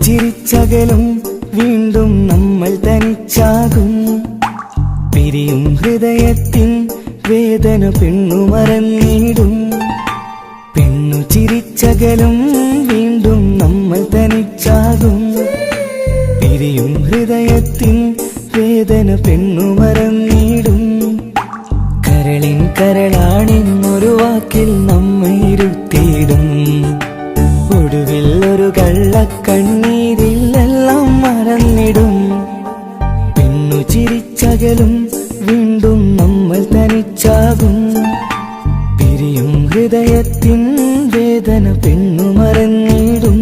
ചിരിച്ചകലും വീണ്ടും നമ്മൾ തനിച്ചാകും. പിരിയും ഹൃദയത്തിൻ വേദന പെണ്ണു മറന്നിടും. പെണ്ണു ചിരിച്ചകലും വീണ്ടും നമ്മൾ തനിച്ചാകും. പിരിയും ഹൃദയത്തിൻ വേദന പെണ്ണു മറന്നിടും. കരളിൻ കരളാണെന്നൊരു വാക്കിൽ നമ്മെ ഇരുത്തിയിടും. ഒടുവിൽ ഒരു കള്ളക്കണ്ണീരിൽ എല്ലാം മറന്നിടും. പെണ്ണു ചിരിച്ചകലും വീണ്ടും നമ്മൾ തനിച്ചാകും. പിരിയും ഹൃദയത്തിൻ വേദന പെണ്ണു മറന്നിടും.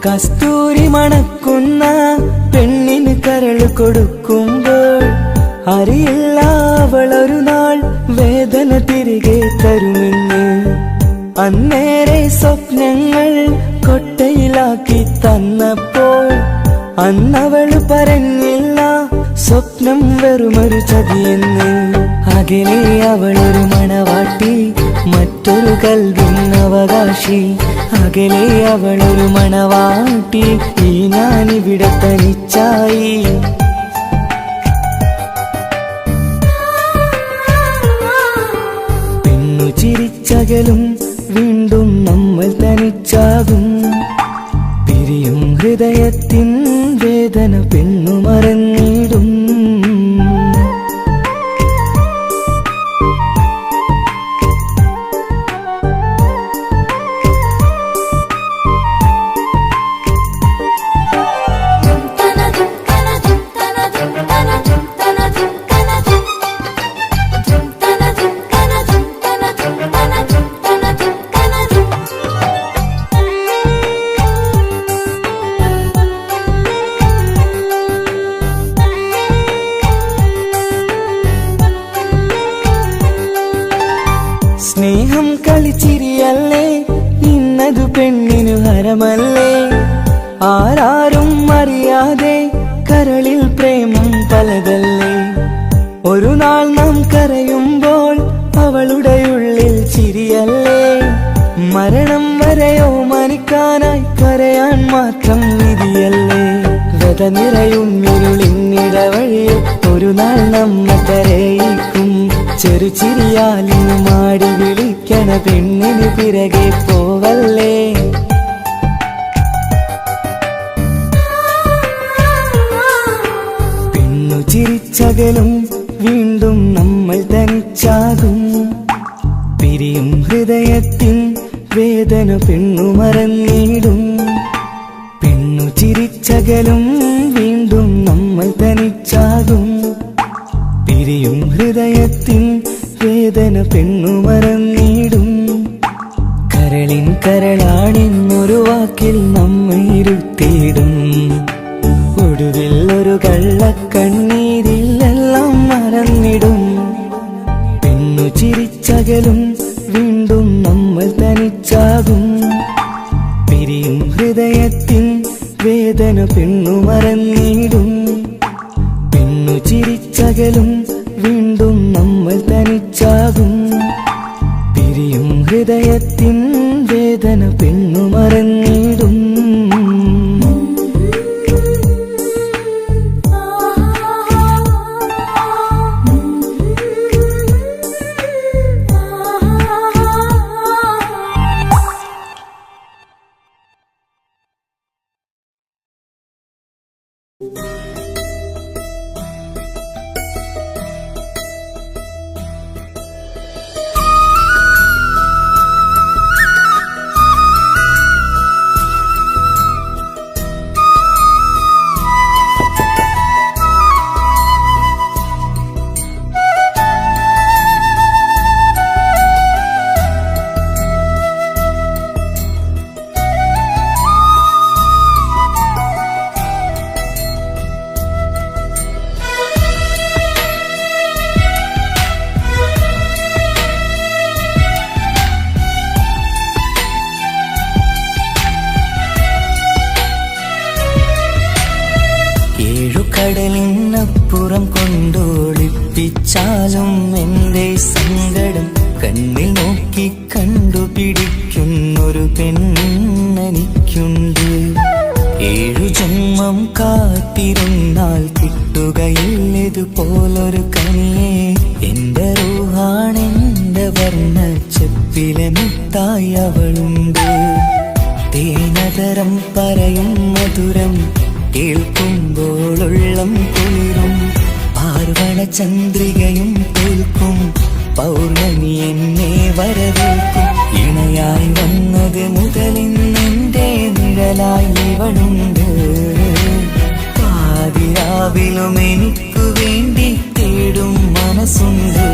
കസ്തൂരി മണക്കുന്ന പെണ്ണിന് കരള് കൊടുക്കുമ്പോൾ അറിയില്ല അവളൊരു നാൾ വേദന തിരികെ തരുമെന്ന്. അന്നേരെ സ്വപ്നങ്ങൾ കൊട്ടയിലാക്കി തന്നപ്പോൾ അന്നവള് പറഞ്ഞില്ല സ്വപ്നം വെറുമൊരു ചതിയെന്ന്. അകലെ അവളൊരു മണവാട്ടി, മറ്റൊരു കൽവിൻ അവകാശി. അകലെ അവളൊരു മണവാട്ടി, ഈ ഞാനിവിടെ തനിച്ചായി. പെണ്ണു ചിരിച്ചകലും വീണ്ടും നമ്മൾ തനിച്ചാകും. പിരിയും ഹൃദയത്തിൻ വേദന പെണ്ണു മറന്നിടും. സ്നേഹം കളിച്ചിരിയല്ലേ, ഇന്നതു പെണ്ണിനു ഹരമല്ലേ. ആരാരും അറിയാതെ കരളിൽ പ്രേമം പലതല്ലേ. ഒരു നാൾ നാം കരയുമ്പോൾ അവളുടെ ഉള്ളിൽ ചിരിയല്ലേ. മരണം വരെയോ മരിക്കാനായി കരയാൻ മാത്രം വിധിയല്ലേ. വ്യത നിറയും ഇരുളിന്നിടവഴിയിൽ ഒരു നാൾ നമ്മെ കരയിക്കും. ചെറുചിരിയാലിന് മാടി വിളിക്കണ പെണ്ണിന് പിറകെ പോവല്ലേ. പെണ്ണു ചിരിച്ചകലും വീണ്ടും നമ്മൾ തനിച്ചാകും. പിരിയും ഹൃദയത്തിൻ വേദന പെണ്ണു മറന്നിടും. പെണ്ണു ചിരിച്ചകലും വീണ്ടും നമ്മൾ തനിച്ചാകും. പിരിയും ഹൃദയത്തിൻ വേദന പെണ്ണു മറന്നിടും. കരളിൻ കരളാണെന്നൊരു വാക്കിൽ നമ്മെ ഇരുത്തിയിടും. ഒടുവിൽ ഒരു കള്ളക്കണ്ണീരിൽ എല്ലാം മറന്നിടും. പെണ്ണു ചിരിച്ചകലും വീണ്ടും നമ്മൾ തനിച്ചാകും. പിരിയും ഹൃദയത്തിൻ വേദന പെണ്ണു മറന്നിടും. പെണ്ണു ചിരിച്ചകലും വീണ്ടും നമ്മൾ തനിച്ചാകും. പിരിയും ഹൃദയത്തിൻ വേദന പെണ്ണു മറന്നിടും. കണ്ടുപിടിക്കുന്നൊരു പെണ്ണെനിക്കുണ്ട്. 7 ജന്മം കാത്തിരുന്നാൽ കിട്ടുകയില്ലതുപോലൊരു കനിയെ. എന്റെ റൂഹാണെന്റെ വർണ്ണച്ചെപ്പിലെ മുത്തായി അവളുണ്ട്. തേനതരം പറയും മധുരം കേൾക്കുമ്പോളുള്ളം കുളിരും. പാർവണ ചന്ദ്രികയും തോൽക്കും പൗർണമി എന്നെ വരവേൽക്കും. ഇണയായി വന്നത് മുതലിന്നെന്റെ നിഴലായി ഇവളുണ്ട്. പാതിരാവിലും എനിക്കു വേണ്ടി തേടും മനസ്സുണ്ട്.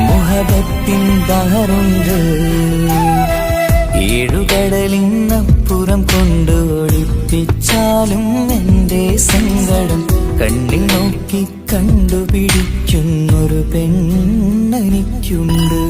മുഹബത്തിൻ ബഹറുണ്ട്. 7 കടലിനപ്പുറം കൊണ്ട് ഒളിപ്പിച്ചാലും എന്റെ സങ്കടം കണ്ണിൽ നോക്കി കണ്ടുപിടിക്കുന്നൊരു പെണ്ണെനിക്കുണ്ട്.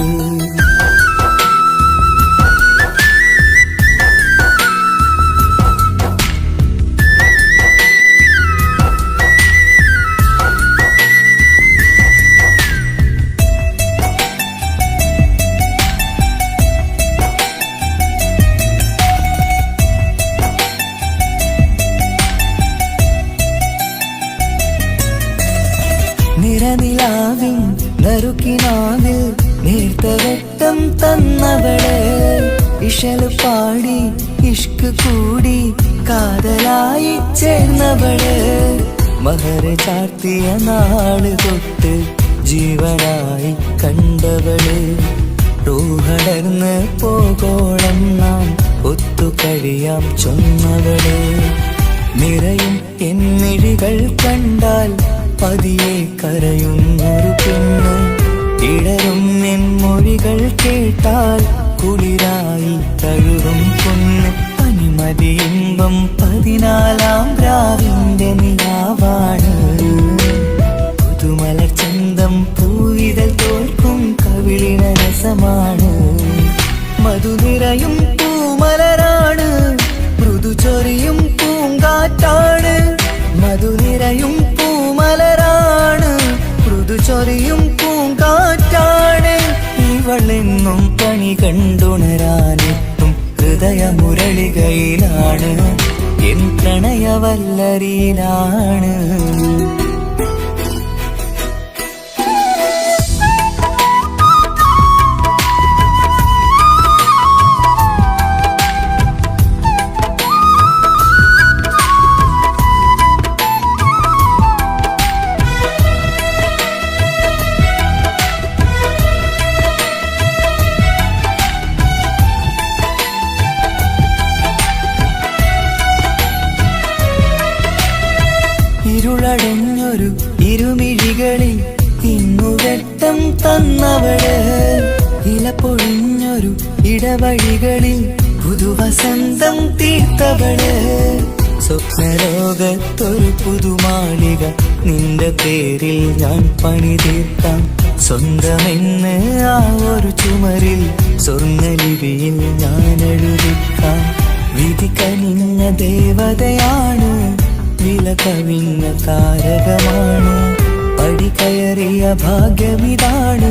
നിറനിലാവിൻ നറുക്കിനാവിൽ നേർത്ത വെട്ടം തന്നവള്. ഇശല് പാടി ഇഷ്ക് കൂടി കാതലായി ചേർന്നവള്. മഹർ ചാർത്തിയ നാള് തൊട്ട് ജീവനായി കണ്ടവള്. റൂഹടർന്ന് പോകോളം നാം ഒത്തു കഴിയാം ചൊന്നവള്. നിറയും എന്നിഴികൾ കണ്ടാൽ പതിയെ കരയുന്നൊരു പെണ്ണ്. ഇടരും എൻ മൊഴികൾ കേട്ടാൽ കുളിരായി തഴുകും പൊന്ന്. പനിമതി ഇമ്പം 14-ാം രാവിന്റെ നിലാവാണ്. പുതുമലർ ചന്തം പൂവിതൽ തോൽക്കും കവിളിന രസമാണ്. മധുനിറയും പൂമലരാണ്. മൃദു ചൊരിയും പൂങ്കാറ്റാണ്. മധുനിറയും പൂമലരാണ്. മൃദു ചൊരിയും പൂങ്കാറ്റാണ്. ഇവളെന്നും പണി കണ്ടുണരാനെത്തും ഹൃദയമുരളികയിലാണ്. എൻ പ്രണയവല്ലരിയിലാണ്. ഇരുളടഞ്ഞൊരു ഇരുമിഴികളിൽ ഇന്നുവെട്ടം തന്നവള്. ഇല പൊഴിഞ്ഞൊരു ഇടവഴികളിൽ പുതുവസന്തം തീർത്തവള്. സ്വപ്നലോകത്തൊരു പുതുമാളിക നിന്റെ പേരിൽ ഞാൻ പണി തീർക്കാം. സ്വന്തമെന്ന് ആ ഒരു ചുമരിൽ സ്വർണ്ണലിപിയിൽ ഞാൻ എഴുതിക്കാം. വിധി കനിഞ്ഞ ദേവതയാണ്. വില കവിഞ്ഞ താരകമാണ്. പടി കയറിയ ഭാഗ്യമിതാണ്.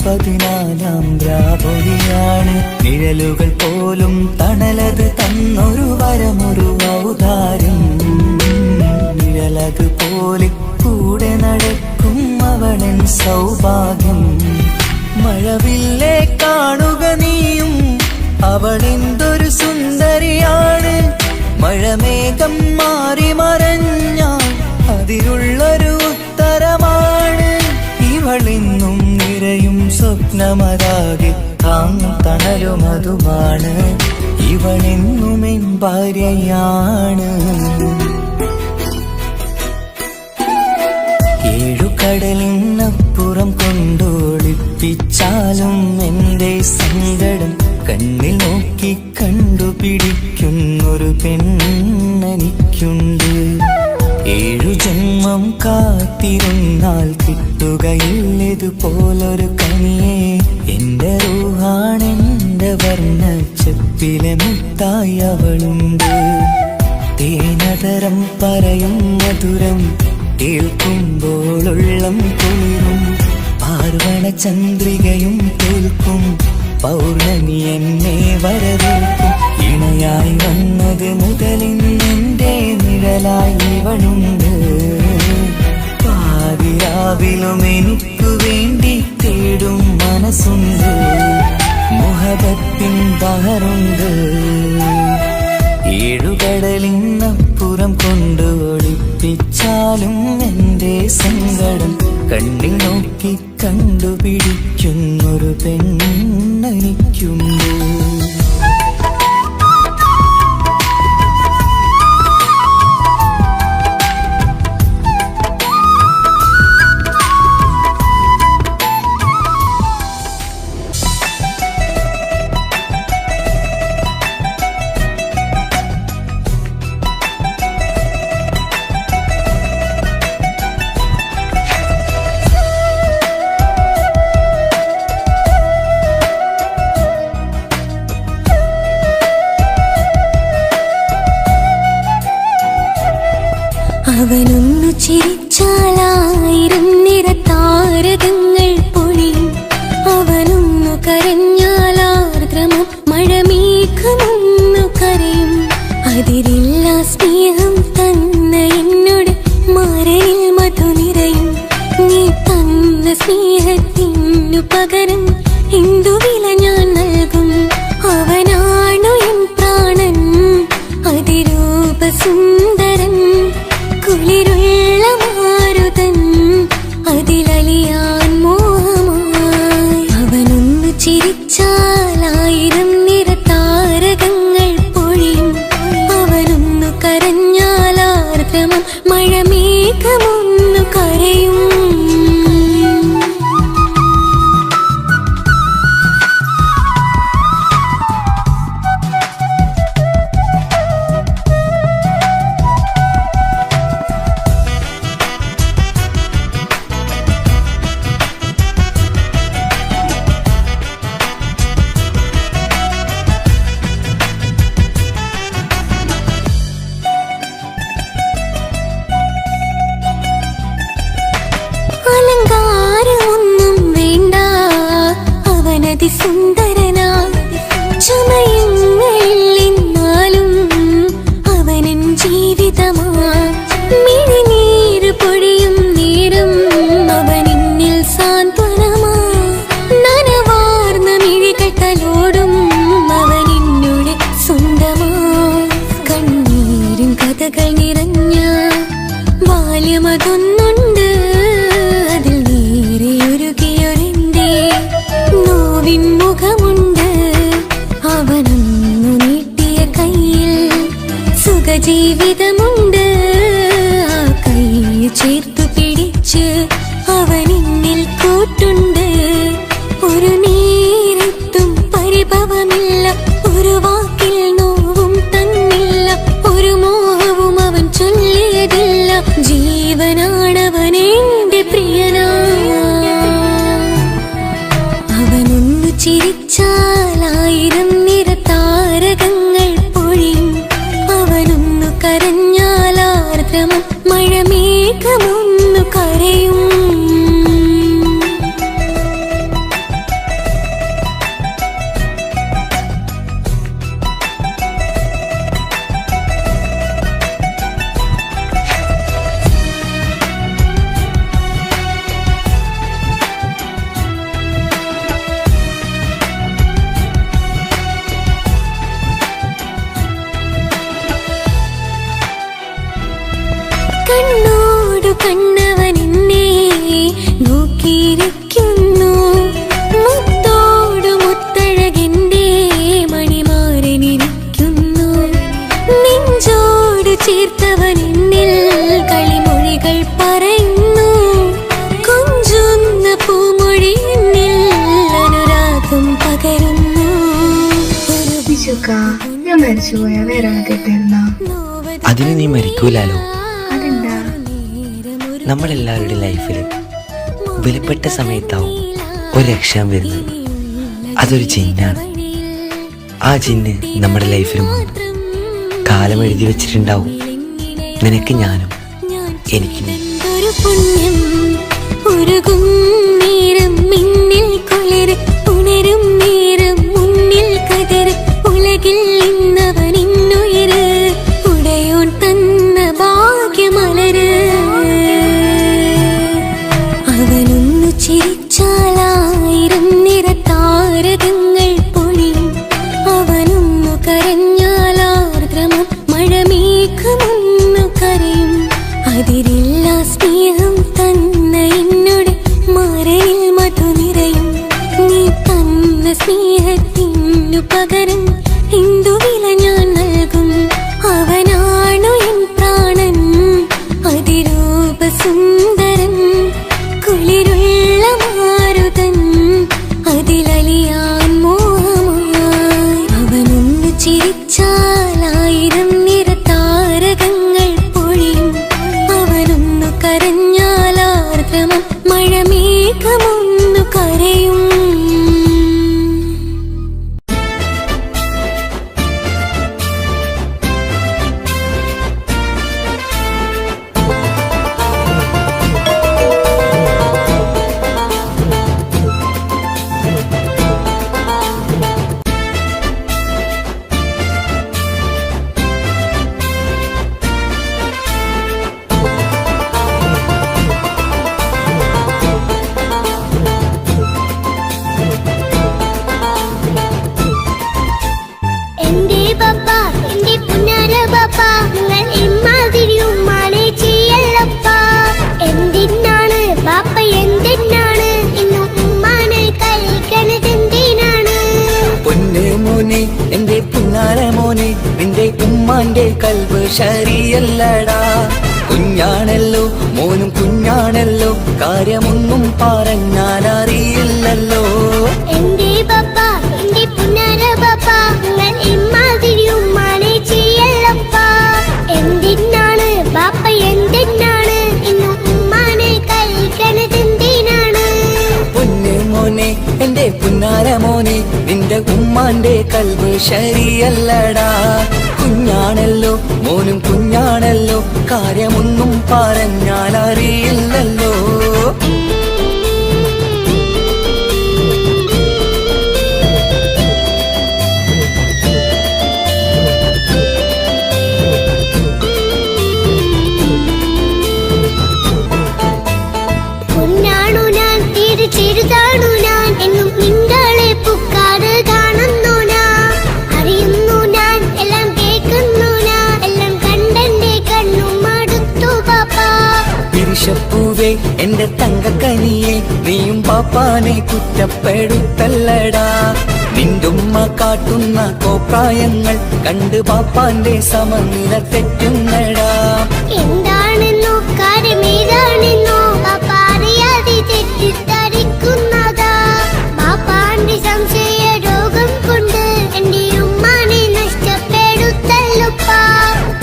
14-ാം രാപൊലിയാണ്. നിഴലുകൾ പോലും തണലത് തന്നൊരു വരമൊരു ഔദാര്യം. നിഴലത് പോലെ കൂടെ നടക്കും അവളൻ സൗഭാഗ്യം. മഴവില്ലേ കാണുക നീയും അവളെന്തൊരു സുന്ദരിയാണ്. മഴമേഘം മാറി മറഞ്ഞാൽ അതിലുള്ളൊരു ഉത്തരമാണ്. ഇവളെന്നും നിറയും സ്വപ്നമതാകെ താങ്ങും തണലുമതുമാണ്. ഇവളെന്നും എൻ ഭാര്യയാണ്. 7 കടലിനപ്പുറം കൊണ്ടോളിപ്പിച്ചാലും എന്റെ സങ്കടം കണ്ണിൽ നോക്കി കണ്ടുപിടിക്കുന്നൊരു പെണ്ണെനിക്കുണ്ട്. 7 ജന്മം കാത്തിരുന്നാൽ കിട്ടുകയില്ലതുപോലൊരു കനിയെ. എന്റെ റൂഹാണെന്റെ വർണ്ണച്ചെപ്പിലെ മുത്തായി അവളുണ്ട്. തേനതരം പറയും മധുരം കേൾക്കുമ്പോളുള്ളം കുളിരും. പാർവണ ചന്ദ്രികയും തോൽക്കും പൗർണമി എന്നെ വരവേൽക്കും. ഇണയായി വന്നത് മുതലിന്നെൻ്റെ നിഴലായി ഇവളുണ്ട്. പാതിരാവിലും എനിക്കു വേണ്ടി തേടും മനസ്സുണ്ട്. മുഹബത്തിൻ ബഹറുണ്ട്. ഏഴുകടലിനപ്പുറം കൊണ്ട് ഒളിപ്പിച്ചാലും എൻ്റെ സങ്കടം കണ്ണിൽ നോക്കി കണ്ടുപിടിക്കുന്നൊരു പെണ്ണെനിക്കുണ്ട്. അവനൊന്നു ചിരിച്ചാലായിരം നിറതാരകങ്ങൾ പൊഴിയും. അവനൊന്നു കരഞ്ഞാലാർദ്രമം മഴമേഘമൊന്നു കരയും. അതിരില്ല സ്നേഹം തന്ന എന്നോട് മാരനിൽ മധു നിറയും. നീ തന്ന സ്നേഹത്തിനു പകരം എന്തു വില ഞാൻ നൽകും. അവനാണു എൻ പ്രാണൻ അതിരൂപസുന്ദരൻ. കുളിരുള്ള മാരുതൻ അതിലലിയാൻ മോഹമായി. അവനൊന്നു ചിരിച്ചാലായിരം നിറതാരകങ്ങൾ പൊഴിയും. അവനൊന്നു കരഞ്ഞാലാർദ്രമം മഴമേഘമൊന്നു കരയും. അലങ്കാരമൊന്നും വേണ്ട, അവനതിസുന്ദരനാ. ചമയങ്ങളില്ലെന്നാലും അവനൻ ജീവിതമാ. മിഴിനീര് പൊഴിയും നേരം അവനിന്നിൽ സാന്ത്വനമാ. നനവാർന്ന മിഴികൾ തലോടും അവനിന്നോട് സ്വന്തമാ. കണ്ണീരും കഥകൾ നിറഞ്ഞ ബാല്യമതൊന്നുണ്ട്. മുഖമുണ്ട് അവനൊന്നു നീട്ടിയ കയ്യിൽ സുഖജീവിതമുണ്ട്. ആ കൈ ചേർത്തു പിടിച്ച് അവനിന്നിൽ കൂട്ടുണ്ട്. ഒരു നേരത്തും പരിഭവമില്ല, ഒരു വാക്കിൽ നോവും തന്നില്ല, ഒരു മോഹവും അവൻ ചൊല്ലിയതില്ല. ജീവനാണവനെന്റെ പ്രിയനാ. അവനൊന്നു ചിരിച്ചാലായിരം നിറതാരകങ്ങൾ പൊഴിയും. അവനൊന്നു കരഞ്ഞാലാർദ്രമം മഴമേഘമൊന്നു കരയും. കണ്ണോടു കണ്ണവനെന്നെ നോക്കിയിരിക്കുന്നു. മുത്തോടു മുത്തഴകെന്റെ മണിമാരനിരിക്കുന്നു. നെഞ്ചോട് ചേർത്തവനെന്നിൽ കളിമൊഴികൾ പറയുന്നു. കൊഞ്ചുന്ന പൂമൊഴി എന്നിൽ അനുരാഗം പകരുന്നു. ഞാൻ മരിച്ചുപോയാ വേറെ കേട്ടിരുന്ന അതിന് നീ മരിക്കൂലാലോ. നമ്മളെല്ലാവരുടെ ലൈഫിൽ വിലപ്പെട്ട സമയത്താവും ഒരു രക്ഷാൻ വരുന്നത്. അതൊരു ജിന്നാണ്. ആ ജിന്ന് നമ്മുടെ ലൈഫിലും കാലം എഴുതി വെച്ചിട്ടുണ്ടാവും. നിനക്ക് ഞാനും എനിക്ക് പുണ്യം ഉരുകും നേരം മിന്നിൽ കുളിർ ഉണരും നേരം ഇതിനു പകരം എന്തു വില ഞാൻ നൽകും? അവനാണു എൻ പ്രാണൻ, അതിരൂപസുന്ദരൻ, കുളിരുള്ള മാരുതൻ, അതിലലിയാൻ മോഹമായി. അവനൊന്നു ചിരിച്ചാൽ 1000 നിറതാരകങ്ങൾ പൊഴിയും. അവനൊന്നു കരഞ്ഞാൽ ആർദ്രമം മഴമേഘമൊന്നു കരയും. എന്റെ പുന്നാര മോനെ, നിന്റെ ഉമ്മാന്റെ കൽബ് ശരിയല്ലടാ. കുഞ്ഞാണല്ലോ മോനും കുഞ്ഞാണല്ലോ, കാര്യമൊന്നും പറഞ്ഞാൽ അറിയില്ലല്ലോ. എന്റെ പപ്പ, എന്റെ പുന്നാര പപ്പ, നിങ്ങൾ ഇമ്മാതിരി ഉമ്മാനെ ചെയ്യല്ലപ്പ. എന്തിനാണ് പാപ്പ, എന്തിനാണ് ഇന്ന് ഉമ്മാനെ കഴിക്കണതെന്തിനാണ്? പൊന്നു മോനെ, എന്റെ പുന്നാര മോനെ, നിന്റെ ഉമ്മാന്റെ കൽബ് ശരിയല്ലടാ. കുഞ്ഞാണല്ലോ മോനും കുഞ്ഞാണല്ലോ, കാര്യമൊന്നും പറഞ്ഞാൽ അറിയില്ലല്ലോ. പൊന്നാണു ഞാൻ, ചെറുതാണു ഞാൻ, എന്നും നിങ്ങളെ പുക്കാറ് കാണുന്നു ഞാൻ, അറിയുന്നു ഞാൻ, എല്ലാം കേൾക്കുന്നു ഞാൻ, എല്ലാം കണ്ടെന്റെ കണ്ണും മടുത്തു പാപ്പ. പിരിശപ്പൂവേ എന്റെ തങ്കക്കനിയെ, നീയും പാപ്പാനെ കുറ്റപ്പെടുത്തല്ലടാ. നിന്റുമ്മ കാട്ടുന്ന കോപ്രായങ്ങൾ കണ്ട് പാപ്പാന്റെ സമനില തെറ്റുന്നടാ. എന്താണെന്നോ കാര്യമേതാണെന്നോ പാപ്പ അറിയാതെ തെറ്റിദ്ധരിക്കുന്നതാ. പാപ്പാന്റെ സംശയ രോഗം കൊണ്ട് എന്റെ ഉമ്മാനെ നഷ്ടപ്പെടുത്തല്ലുപ്പാ.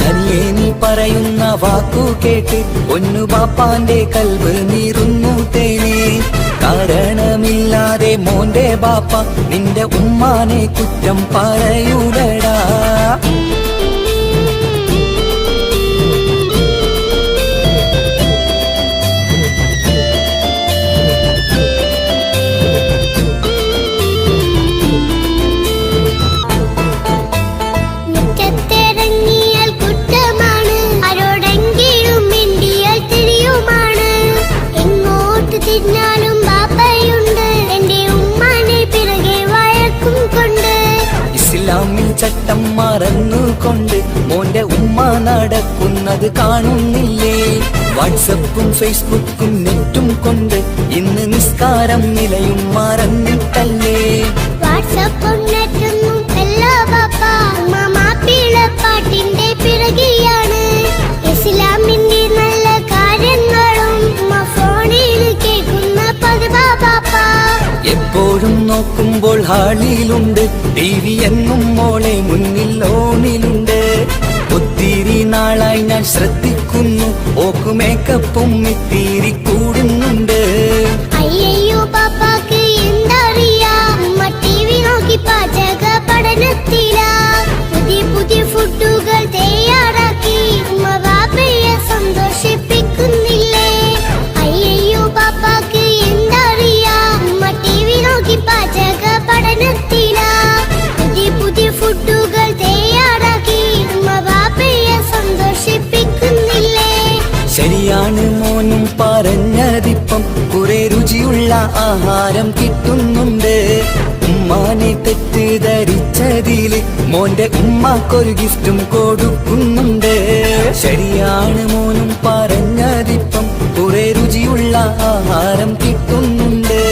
തനിയെ നീ പറയുന്ന വാക്കു കേട്ട് ഒന്നു പാപ്പാന്റെ കൽബ് നീറുന്നു തേനെ. കാരണമില്ലാതെ മോന്റെ ബാപ്പ നിന്റെ ഉമ്മാനെ കുറ്റം പറയൂലടാ. മുറ്റത്തിറങ്ങിയാൽ കുറ്റമാണ്, ആരോടെങ്കിലും മിണ്ടിയാൽ തിരിയുമാണ്. എങ്ങോട്ട് തിരിഞ്ഞാലും ബാപ്പയുണ്ട്, എന്റെ ഉമ്മാനെ പിറകെ വഴക്കും കൊണ്ട്. ഇസ്ലാമിൽ ചട്ടം മറന്നുകൊണ്ട് മോന്റെ ഉമ്മ നടക്കുന്നത് കാണുന്നില്ലേ? വാട്സപ്പും ഫേസ്ബുക്കും നെറ്റും കൊണ്ട് ഇന്ന് നിസ്കാരം നിലയും മറന്നിട്ടല്ലേ? വാട്സപ്പും നെറ്റൊന്നും അല്ല ബാപ്പ, ഉമ്മ മാപ്പിളപ്പാട്ടിന്റെ പിറകെയാണ്. ഇസ്ലാമിന്റെ നല്ല കാര്യങ്ങളും ഉമ്മ ഫോണിൽ കേൾക്കുന്ന പതിവാ ബാപ്പ. എപ്പോഴും നോക്കുമ്പോൾ ഹാളിലുണ്ട് TV എന്നും മോളെ മുന്നിൽ ഓണിലുണ്ട്. ഒത്തിരി നാളായി ഞാൻ ശ്രദ്ധിക്കുന്നു, ഓക്ക് മേക്കപ്പും ഇത്തിരി കൂടുന്നുണ്ട്. അയ്യോ പാപ്പാക്ക് എന്തറിയാ, ഉമ്മ TV നോക്കി പാചക പഠനത്തിലാ. പുതിയ പുതിയ ഫുഡുകൾ തയ്യാറാക്കി ഉമ്മ ബാപ്പയെ സന്തോഷിപ്പിക്കുന്നില്ലേ? അയ്യോ പാപ്പാക്ക് എന്തറിയാ, ഉമ്മ TV നോക്കി പാചക പഠനത്തിലാ. പുതിയ പുതിയ ഫുഡുകൾ തയ്യാറാക്കി ഉമ്മ ബാപ്പയെ സന്തോഷിപ്പിക്കുന്നില്ലേ? ശരിയാണ് മോനും പറഞ്ഞതിപ്പം, കുറെ രുചിയുള്ള ആഹാരം കിട്ടുന്നുണ്ട്. ഉമ്മാനെ തെറ്റിദ്ധരിച്ചതില് മോന്റെ ഉമ്മാക്കൊരു ഗിഫ്റ്റും കൊടുക്കുന്നുണ്ട്. ശരിയാണ് മോനും പറഞ്ഞതിപ്പം, കുറെ രുചിയുള്ള ആഹാരം കിട്ടുന്നുണ്ട്.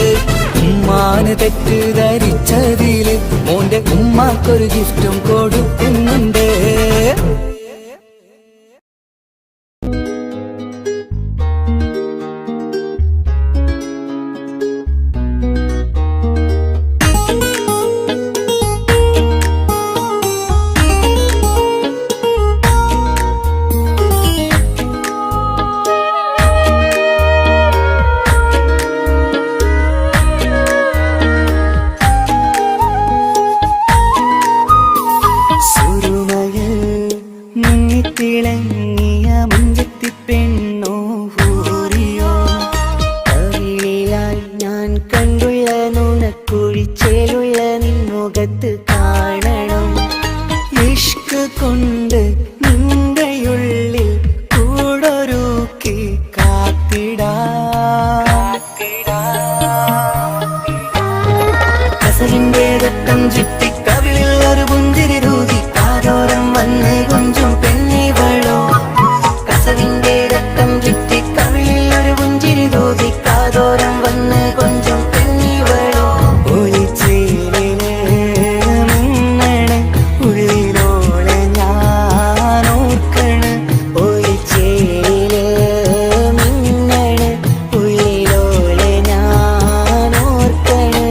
ഉമ്മാ ഞാന് തെറ്റിദ്ധരിച്ചതില് മോന്റെ ഉമ്മാക്കൊരു ഗിഫ്റ്റും കൊടുക്കുന്നുണ്ട്. തിളങ്ങിയ മുഞ്ചത്തി പെണ്ണോ ഹൂറിയോ കവിളിലായി ഞാൻ കണ്ടുള്ള നുണക്കുഴിച്ചേലുള്ള നിൻമുഖത്ത് കാണണം. ഇഷ്ക് കൊണ്ട് നിന്റെയുള്ളിൽ കൂടൊരുക്കി കസലിന്റെ രക്തം ചുറ്റി കവിളിൽ ഒരു പുഞ്ചിരി രൂപി കാതോരം വന്ന് കൊഞ്ചും പെണ്ണിവളോ. കസവിന്റെ രക്തം ചുറ്റി കവിളിൽ ഒരു പുഞ്ചിരി രൂപി കാതോരം വന്ന് കൊഞ്ചും പെണ്ണിവളോ. ഒളിച്ചേലിന് മിന്നണ് ഉള്ളിലോളെ ഞാൻ ഓർക്കണ്. ഒളിച്ചേലില് മിന്നണ് ഉള്ളിലോളെ ഞാൻ ഓർക്കണ്.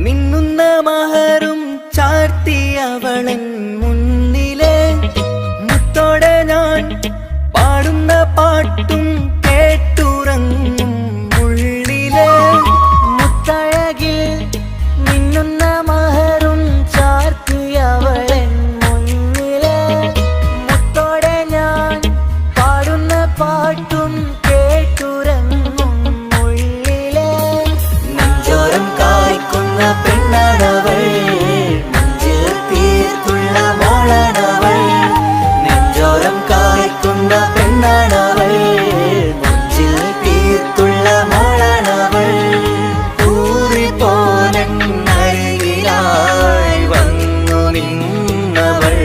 മിന്നുന്ന മഹറും ചാർത്തിയവളൻ മുന്നിലെ മുത്തോടെ ഞാൻ പാടുന്ന പാട്ടും കേട്ടുറങ്ങും ഉള്ളിലെ. മുത്തഴകിൽ മിന്നുന്ന മഹറും ചാർത്തിയവളൻ മുന്നിലെ മുത്തോടെ ഞാൻ പാടുന്ന പാട്ടും കേട്ടുറങ്ങും ഉള്ളിലെ. നെഞ്ചോരം കായ്ക്കുന്ന പെണ്ണാണവൾ, നെഞ്ചിൽ തീർത്തുള്ള മോളാണവൾ. നെഞ്ചോരം കായ്ക്കുന്ന പെണ്ണാണവൾ, നെഞ്ചിൽ തീർത്തുള്ള മോളാണവൾ. ഊറിപ്പോനരികിലായി വന്നു നിന്നവൾ,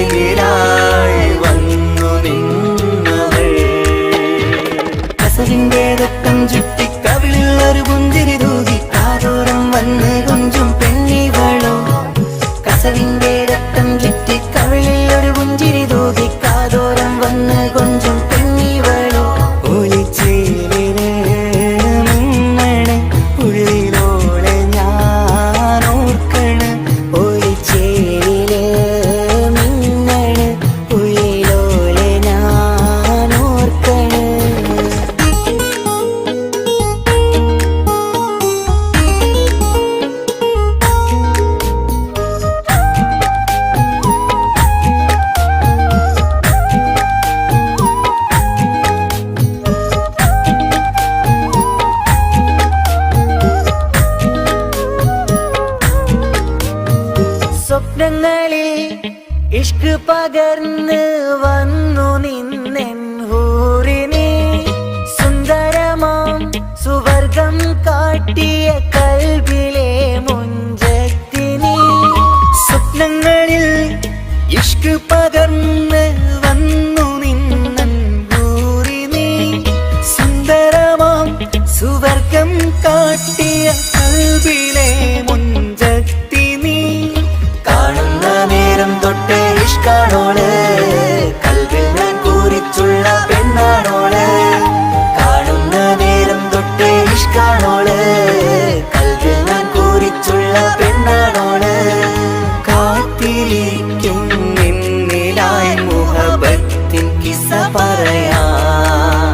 ഊറിപ്പോനരികിലായി വന്നു നിന്നവൾ. കസവിന്റെ രക്തം ചുറ്റി കവിളിൽ ഒരു പുഞ്ചിരി തൂകി കാതോരം വന്ന് കൊഞ്ചും പെണ്ണിവളോ. കസവിന്റെ രക്തം ചുറ്റി കവിളിൽ ഒരു പുഞ്ചിരി തൂകി കാതോരം വന്ന് കൊഞ്ചും പെണ്ണിവളോ. ഒളിച്ചേലിന് മിന്നണ് ഉള്ളിലോളെ ഞാൻ ഓർക്കണ്. ഒളിച്ചേലില് മിന്നണ് ഉള്ളിലോളെ ഞാൻ ഓർക്കണ്. സ്വപ്നങ്ങളിൽ ഇഷ്ക് പകർന്ന് വന്നു നിന്നെൻ ഹൂറിനെ. സുന്ദരമാം സുവർഗം കാട്ടിയ കൽബിലെ മുഞ്ചത്തിനെ. സ്വപ്നങ്ങളിൽ ഇഷ്ക് പകർന്ന് വന്നു നിന്നെൻ ഹൂറിനെ. സുന്ദരമാം സുവർഗം കാട്ടിയ കൽബിലെ മുഞ്ചത്തിനെ. കാണുന്ന നേരം തൊട്ട് ഇഷ്കാണോള്, കൽവിൽ ഞാൻ കൂറിച്ചുള്ള പെണ്ണാണോള്. കാണുന്ന നേരം തൊട്ട് ഇഷ്കാണോള്, കൽവിൽ ഞാൻ കൂറിച്ചുള്ള പെണ്ണാണോള്. കാത്തിരിക്കും നിന്നിലായി മുഹബത്തിൻ കിസ്സ പറയാൻ.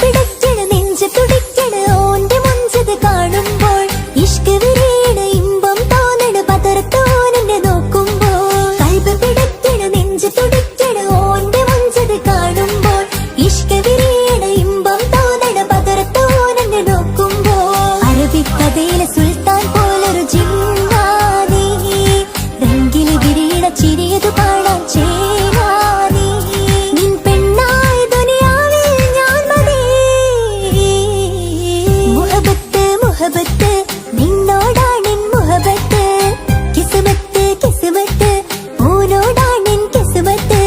പിടയ്ക്കണ നെഞ്ച് തുടിക്കണ ഓന്റെ മുഞ്ചത് കാണുമ്പോൾ ഇഷ്ക് വിരിയണ ഇമ്പം തോന്നണ പതർത്തോനെ നോക്കുമ്പോൾ കൽബ് പിടയ്ക്കണ നെഞ്ച് തുടിക്കണ ഓന്റെ മുഞ്ചത് കാണുമ്പോൾ ഇഷ്ക് വിരിയണ ഇമ്പം തോന്നണ പതർത്തോനെ നോക്കുമ്പോൾ അറബിക്കഥയിലെ സുൽത്താൻ പോലൊരു ജിന്നാനി രംഗില് വിരിയണ ചിരിയതു കാണാൻ ചേരാനി നിൻ പെണ്ണായ ദുനിയാവിൽ ഞാൻ മതി മുഹബത്ത് മുഹബത്ത് നിന്നോടാണെൻ മുഹബത്ത് കിസ്മത്ത് കിസ്മത്ത് ഓനോടാണെൻ കിസ്മത്ത്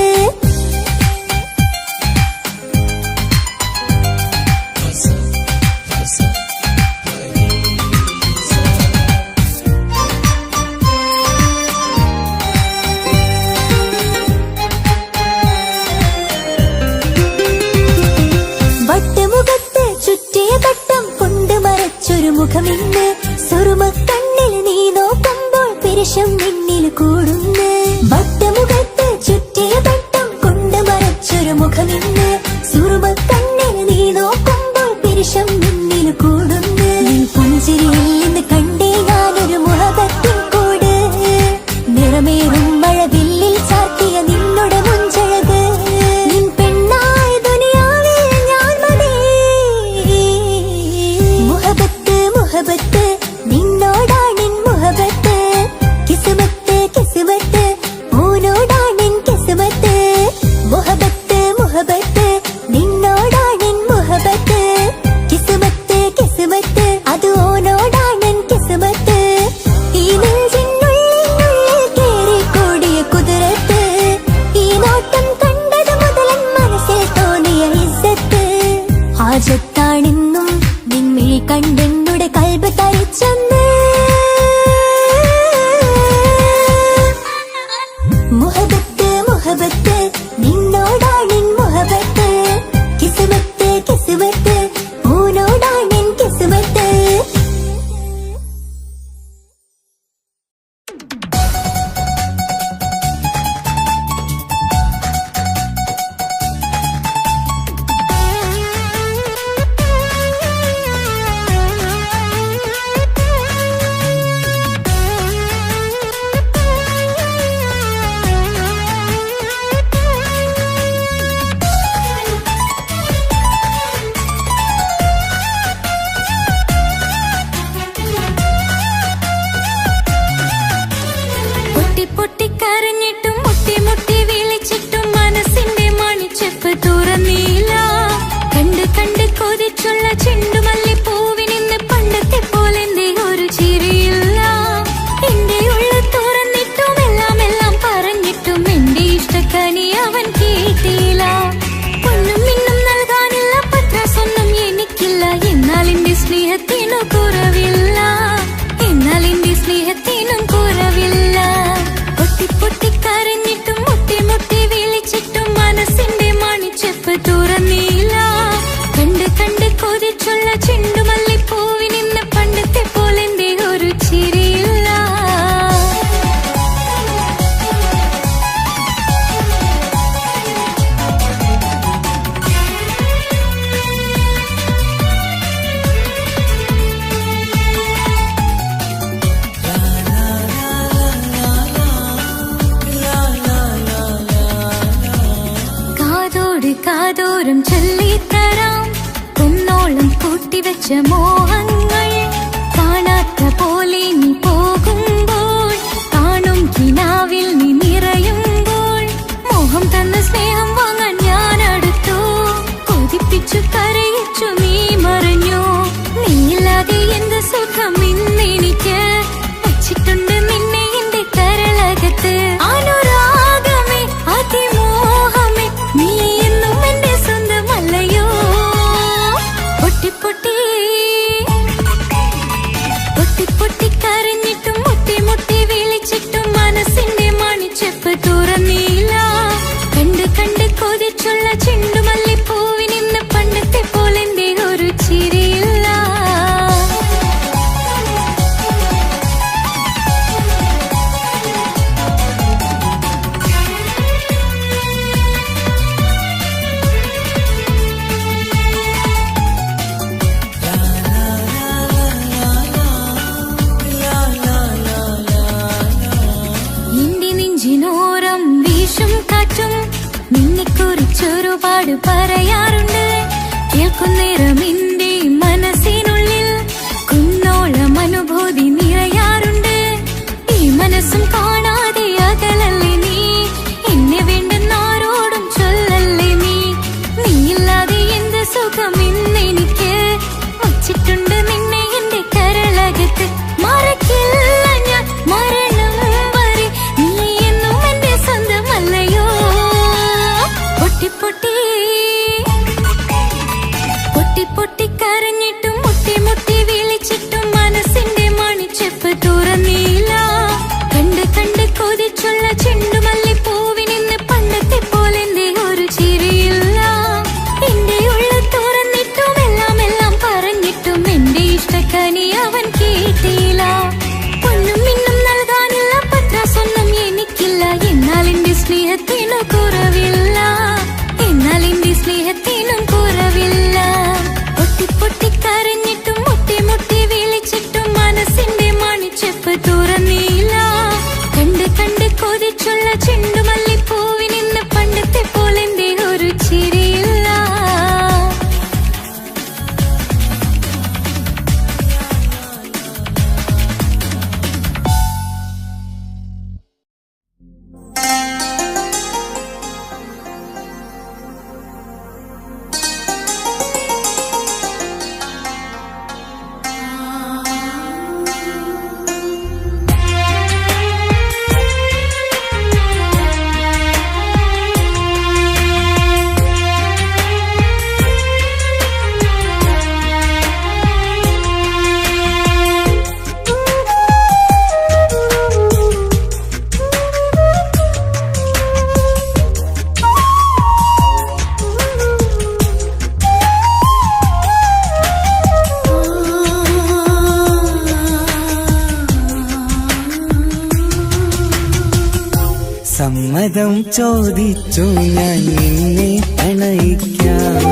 വട്ടമുഖത്ത് ചുറ്റിയ കട്ടം കൊണ്ട് മറച്ചൊരു മുഖമിന്ന് സുറുമക്കണ്ണിൽ നീ നോക്കുമ്പോൾ പിരിശം നിന്നിൽ കൂടുന്ന് വട്ടമുഖത്ത് ചുറ്റിയ കട്ടം കൊണ്ട് മറച്ചൊരു മുഖമിന്ന് സുറുമക്കണ്ണിൽ നീ നോക്കുമ്പോൾ പിരിശം നിന്നിൽ കൂടുന്ന് നീ പുഞ്ചിരിയിൽ നിന്ന് കണ്ടേ ഞാനൊരു മുഹബത്തിൻ കൂട് നിറമേറും മഴവില്ലിൽ ചാർത്തിയ നിന്നുടെ മുഞ്ചഴക് നിൻ പെണ്ണായ ദുനിയാവിൽ ഞാൻ മതി മുഹബത്ത് മുഹബത്ത് നിന്നോടാണെൻ മുഹബത്ത് കിസ്മത്ത് കിസ്മത്ത് ഓനോടാണെൻ കിസ്മത്ത് മുഹബത്ത് മുഹബത്ത് നിന്നോടാണെൻ മുഹബത്ത് കിസ്മത്ത് കിസ്മത്ത് അത് ഓനോടാണെൻ കിസ്മത്ത് ഈ നെഞ്ചിനുള്ളിൽ കേറിക്കൂടിയ കുതിരത്ത് ഈ നോട്ടം കണ്ടത് മുതലൻ മനസ്സിൽ തോന്നിയ ഇസ്സത്ത് ഹാജത്താണെന്നും നിൻമിഴി കണ്ടെന്നുടെ കൽബ് തരിച്ചെന്ന് മുഹബത്ത് മുഹബത്ത് നിന്നോടാണെൻ മുഹബത്ത് കിസ്മത്ത് കിസ്മത്ത് ഓനോടാണെൻ കിസ്മത്ത് പൊട്ടി പൊട്ടി കരഞ്ഞിട്ടും മുട്ടി മുട്ടി വിളിച്ചിട്ടും മനസ്സിന്റെ മണിച്ചെപ്പ് തുറന്നില്ല കണ്ട് കണ്ട് കൊതിച്ചുള്ള ചെണ്ടുമല്ലിപ്പൂവിനിന്ന് പണ്ടത്തെ പോലെന്തേ ഒരു ചിരിയില്ല എന്റെ ഉള്ളിൽ തുറന്നിട്ടും എല്ലാം എല്ലാം പറഞ്ഞിട്ടും എന്റെ ഇഷ്ടക്കനി അവൻ കേട്ടില്ല പൊന്നും മിന്നും നൽകാനില്ല പത്രാസൊന്നും എനിക്കില്ല എന്നാൽ എന്റെ സ്നേഹത്തിനു കുറവില്ല എന്നാൽ എന്റെ സ്നേഹത്തിനും കുറവില്ല പൊട്ടി പൊട്ടി കരഞ്ഞിട്ടും മുട്ടി മുട്ടി വിളിച്ചിട്ടും മനസ്സിന്റെ മണിച്ചെപ്പ് തുറന്നില്ല കണ്ട് കണ്ട് കൊതിച്ചുള്ള ചെണ്ടുമല്ലിപ്പൂവിനിന്ന് പണ്ടത്തെ പോലെന്തേ ഒരു ചിരിയില്ല കാതോട് കാതോരം ചൊല്ലിത്തരാം കുന്നോളം കൂട്ടിവെച്ച മോഹങ്ങൾ കാണാത്ത പോലെ നീ പോകുമ്പോൾ കാണും കിനാവിൽ നീ നിറയുമ്പോൾ മോഹം തന്ന സ്നേഹം വാങ്ങാൻ ഞാൻ അടുത്തു കൊതിപ്പിച്ചു കരയിച്ചു നീ മറഞ്ഞു നീയില്ലാതെ എന്ത് സുഖം ഇന്നെനിക്ക് വച്ചിട്ടുണ്ട് നിന്നെ എന്റെ കരളകത്ത് അനുരാഗമേ അതിമോഹമേ നീ എന്നും എന്റെ സ്വന്തമല്ലയോ പൊട്ടി പൊട്ടി പൊട്ടി പൊട്ടി കരഞ്ഞിട്ടും മുട്ടി മുട്ടി വിളിച്ചിട്ടും മനസ്സിന്റെ മണിച്ചെപ്പ് തുറന്നില്ല കണ്ട് കണ്ട് കൊതിച്ചുള്ള ചെണ്ടുമല്ലിപ്പൂവിനിന്ന് പണ്ടത്തെ പോലെന്തേ ഒരു ചിരിയില്ല കുറിച്ചൊരുപാട് പറയാറുണ്ട്. കേൾക്കുന്നേരം എന്റെ മനസ്സിനുള്ളിൽ കുന്നോളം അനുഭൂതി നിറയാറുണ്ട്. ഈ മനസ്സും കാണാതെ അകലല്ലേ നീ, എന്നെ വേണ്ടെന്നാരോടും ചൊല്ലല്ലേ നീ. നീയില്ലാതെ എന്ത് സുഖം ഇന്നെനിക്ക്, വച്ചിട്ടുണ്ട് നിന്നെ എന്റെ കരളകത്ത്. മറക്കില്ല ഞാൻ മരണം വരെ, നീ എന്നും എന്റെ സ്വന്തമല്ലയോ. പൊട്ടി പൊട്ടി പൊട്ടി പൊട്ടി കരഞ്ഞിട്ടും മുട്ടി മുട്ടി വിളിച്ചിട്ടും മനസ്സിന്റെ മണിച്ചെപ്പ് തുറന്നില്ല. കണ്ട് കണ്ട് കൊതിച്ചുള്ള ചെണ്ടുമല്ലിപ്പൂവിനിന്ന് പണ്ടത്തെ പോലെ ഒരു ചിരിയില്ല. എന്റെ ഉള്ള തുറന്നിട്ടും എല്ലാം എല്ലാം പറഞ്ഞിട്ടും എന്റെ ഇഷ്ടക്കനി അവൻ കേട്ടില്ല. പൊന്നും മിന്നും നൽകാനുള്ള പത്രാസൊന്നും എനിക്കില്ല. എന്നാൽ എന്റെ സ്നേഹത്തിനു കുറവില്ല, എന്നാൽ എന്റെ സ്നേഹത്തിനും കുറവില്ല. പൊട്ടി പൊട്ടി കരഞ്ഞിട്ടും മുട്ടി മുട്ടി വിളിച്ചിട്ടും മനസ്സിന്റെ മണിച്ചെപ്പ് തുറന്നില്ല. കണ്ട് കണ്ട് കൊതിച്ചുള്ള ചെണ്ടുമല്ലിപ്പൂവിനിന്ന് പണ്ടത്തെ പോലെ ഒരു ചിരിയില്ല. സമ്മതം ചോദിച്ചു ഞാൻ നിന്നെ പ്രണയിക്കാം.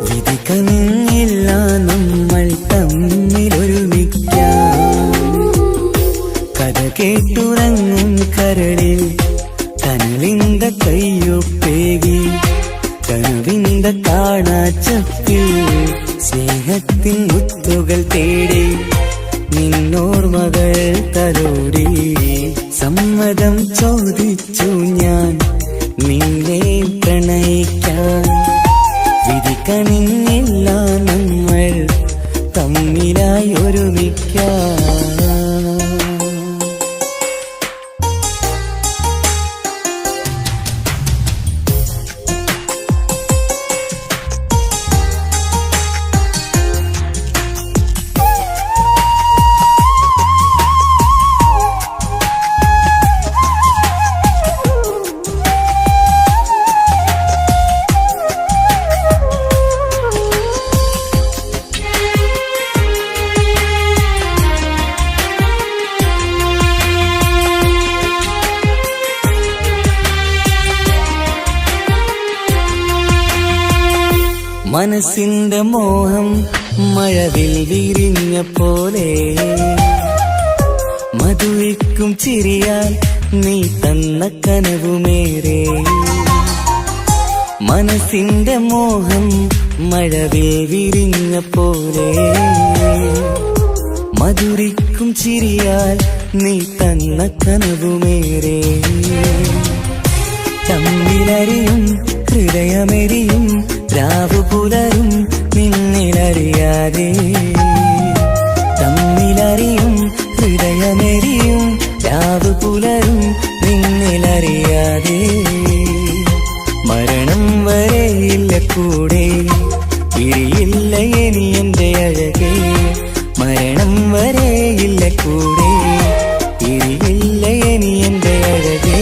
വിധി കനിഞ്ഞില്ല നമ്മൾ തമ്മിലൊരുമിക്കാം. കഥ കേട്ടുറങ്ങും കരളിൽ കനലിന്ത കയ്യൊപ്പേകി, കനവിന്ത കാണാച്ചപ്പിൽ സ്നേഹത്തിൻ മുത്തുകൾ തേടി നിന്നോർമകൾ തലോടി. സമ്മതം ചോദിച്ചു ഞാൻ നിന്നെ പ്രണയിക്കാൻ. വിധി കനിഞ്ഞില്ല നമ്മൾ തമ്മിലായി ഒരുമിക്കാം. മനസ്സിന്റെ മോഹം മഴവിൽ വിരിഞ്ഞ പോലെ, മധുവിക്കും ചിരിയാൽ നീ തന്ന കനവുമേറെ. മനസ്സിന്റെ മോഹം മഴവിൽ വിരിഞ്ഞ പോലെ, മധുരിക്കും ചിരിയാൽ നീ തന്ന കനവുമേറെ. തമ്മിലറിയും ഹൃദയമെരിയും രാവു പുലരും നിന്നിലറിയാതെ. തമ്മിലറിയും ഹൃദയമെരിയും രാവു പുലരും നിന്നിലറിയാതെ. മരണം വരെയില്ല കൂടെ, പിരിയില്ല ഇനി എന്റെ അഴകേ. മരണം വരെയില്ല കൂടെ, പിരിയില്ല ഇനി എന്റെ അഴകേ.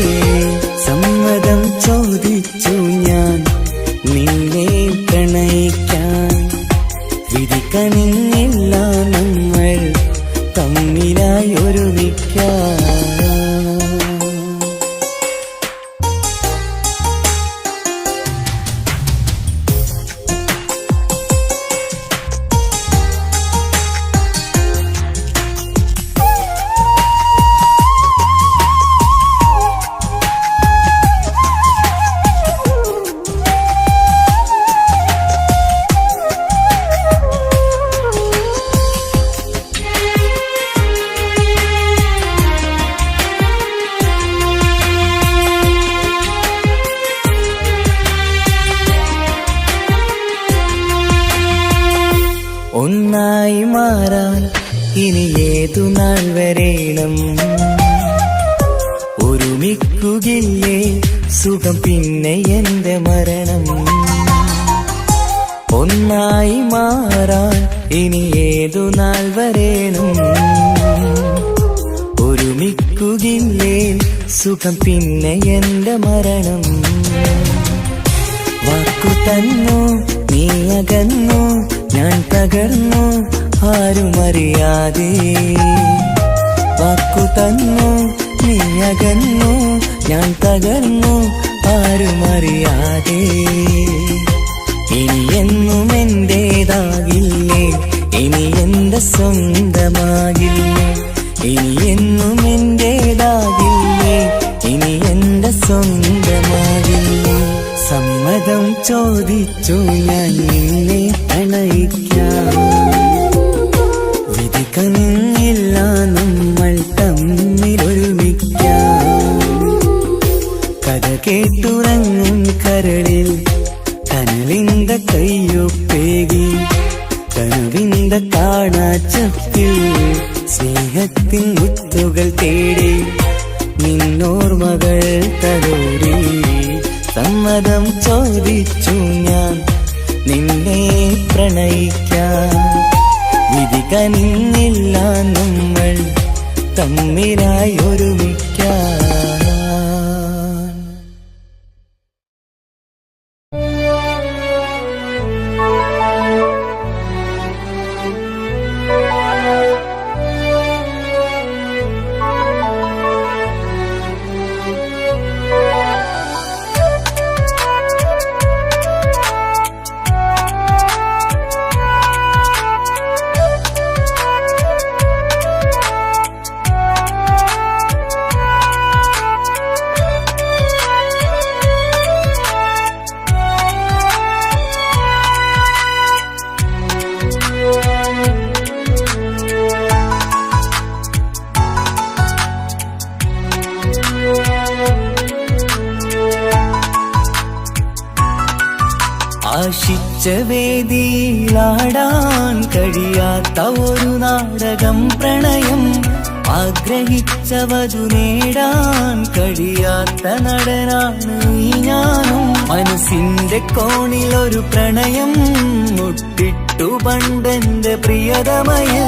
സമ്മതം ചോദിച്ചു ഞാൻ നിന്നെ പ്രണയിക്കാൻ. വിധി കനിഞ്ഞില്ല നമ്മൾ തമ്മിലായി ഒരുമിക്കാം. ഒന്നായി മാറാൻ ഇനി ഏതു നാൾ വരേണം ഒരുമിക്കുകയില്ലേ സുഖം പിന്നെ എന്റെ മരണം ഒന്നായി മാറാൻ ഇനി ഏതു നാൾ വരേണം ഒരുമിക്കുകയില്ലേ സുഖം പിന്നെ എന്റെ മരണം വാക്കു തന്നു നീ അകന്നു ഞാൻ തകർന്നു ആരുമറിയാതെ വാക്കു തന്നു നീ അകന്നു ഞാൻ തകർന്നു ആരുമറിയാതെ ഇനി എന്നും എന്റേതാകില്ലേ ഇനി എന്റെ സ്വന്തമാകില്ലേ ഇനി എന്നും എന്റേതാകില്ലേ ഇനി എന്റെ സ്വന്തമാകില്ലേ സമ്മതം ചോദിച്ചു ഞാൻ നിന്നെ പ്രണയിക്കാം വിധി കനിഞ്ഞില്ല നമ്മൾ തമ്മിലൊരുമിക്കാം കഥ കേട്ടുറങ്ങും കരളിൽ കനലിന്റെ കയ്യൊപ്പേകി കനവിന്റെ കാണാച്ചപ്പിൽ സ്നേഹത്തിൻ മുത്തുകൾ തേടി നിന്നോർമകൾ തലോടി സമ്മതം ചോദിച്ചു ഞാൻ നിന്നെ പ്രണയിക്കാം വിധി കനിഞ്ഞില്ല നമ്മൾ തമ്മിലായി ഒരുമിക്കാം ആശിച്ച വേദിയിലാടാൻ കഴിയാത്ത ഒരു നാടകം പ്രണയം ആഗ്രഹിച്ചവതു നേടാൻ കഴിയാത്ത നടനാണ് ഈ ഞാനും മനസ്സിന്റെ കോണിലൊരു പ്രണയം മുട്ടിട്ടു പണ്ടെന്റെ പ്രിയതമയിൽ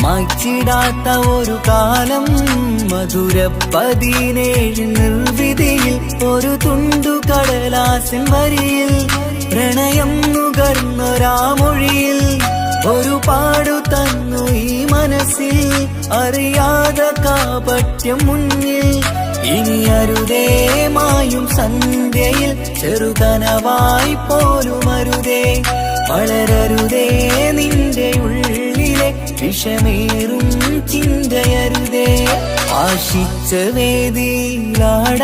മായ്ച്ചിടാത്ത ഒരു കാലം മധുര 17 നിർവിധിയിൽ ഒരു തുണ്ടു കടലാസിൻ വരിയിൽ പ്രണയം നുകർന്നൊരാമൊഴിയിൽ ഒരു പാടു തന്നു ഈ മനസ്സിൽ അറിയാതെ കാപട്യം മുന്നിൽ ഇനി അരുതേ മായും സന്ധ്യയിൽ ചെറുകനവായി പോലും അരുതേ വളരരുതേ നിന്റെ ഉള്ളിലെ വിഷമേറും ചിന്തയരുതേ ആശിച്ച വേദിയിലാടാൻ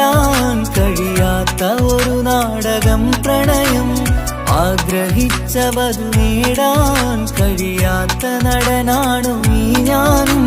കഴിയാത്ത ഒരു നാടകം പ്രണയം ആഗ്രഹിച്ചവതു നേടാൻ കഴിയാത്ത നടനാണു ഈ ഞാനും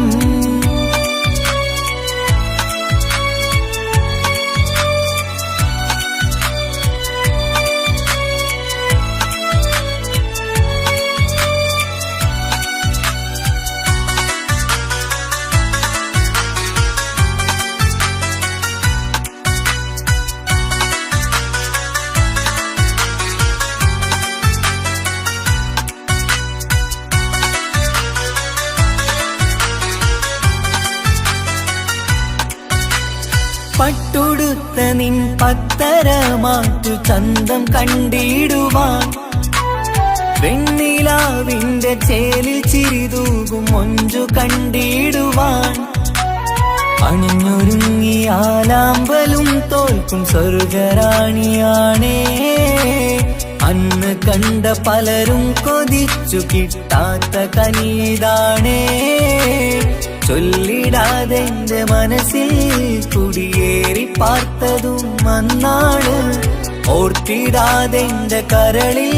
പട്ടുടുത്ത നിൻ പത്തരമാറ്റു ചന്തം കണ്ടിടുവാൻ വെണ്ണിലാവിന്റെ ചേലിൽ ചിരിതൂകും മൊഞ്ചു കണ്ടിടുവാൻ അണിഞ്ഞൊരുങ്ങി ആലാമ്പലും തോൽക്കും സ്വർഗറാണിയാണേ അന്ന് കണ്ട പലരും കൊതിച്ചു കിട്ടാത്ത കനിതാണേ ചൊല്ലിടാതെ എന്റെ മനസ്സിൽ കുടിയേറി പാർത്തതും അന്നാണ് ഓർത്തിടാതെ എന്റെ കരളിൽ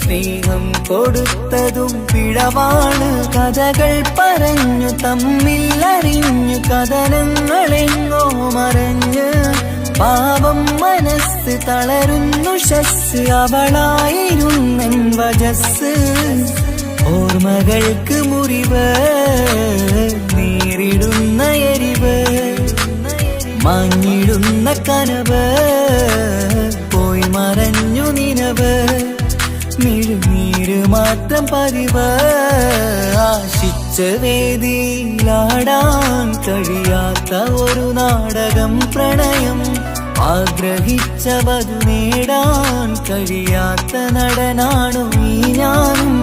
സ്നേഹം കൊടുത്തതും പിഴവാണ് കഥകൾ പറഞ്ഞു തമ്മിൽ അറിഞ്ഞു കഥനങ്ങളെങ്ങോ മറഞ്ഞ് പാവം മനസ്സ് തളരുന്നു ശസ് അവളായിരുന്നെൻ വജസ് ഓർമ്മകൾക്ക് മുറിവ് നേരിടുന്ന എരിവ് മാഞ്ഞിടുന്ന കനവ് പോയി മറഞ്ഞു നിനവ് മിഴുനീര് മാത്രം പതിവ് ആശിച്ച വേദിയിലാടാൻ കഴിയാത്ത ഒരു നാടകം പ്രണയം ആഗ്രഹിച്ചവതു നേടാൻ കഴിയാത്ത നടനാണു നീ ഞാനും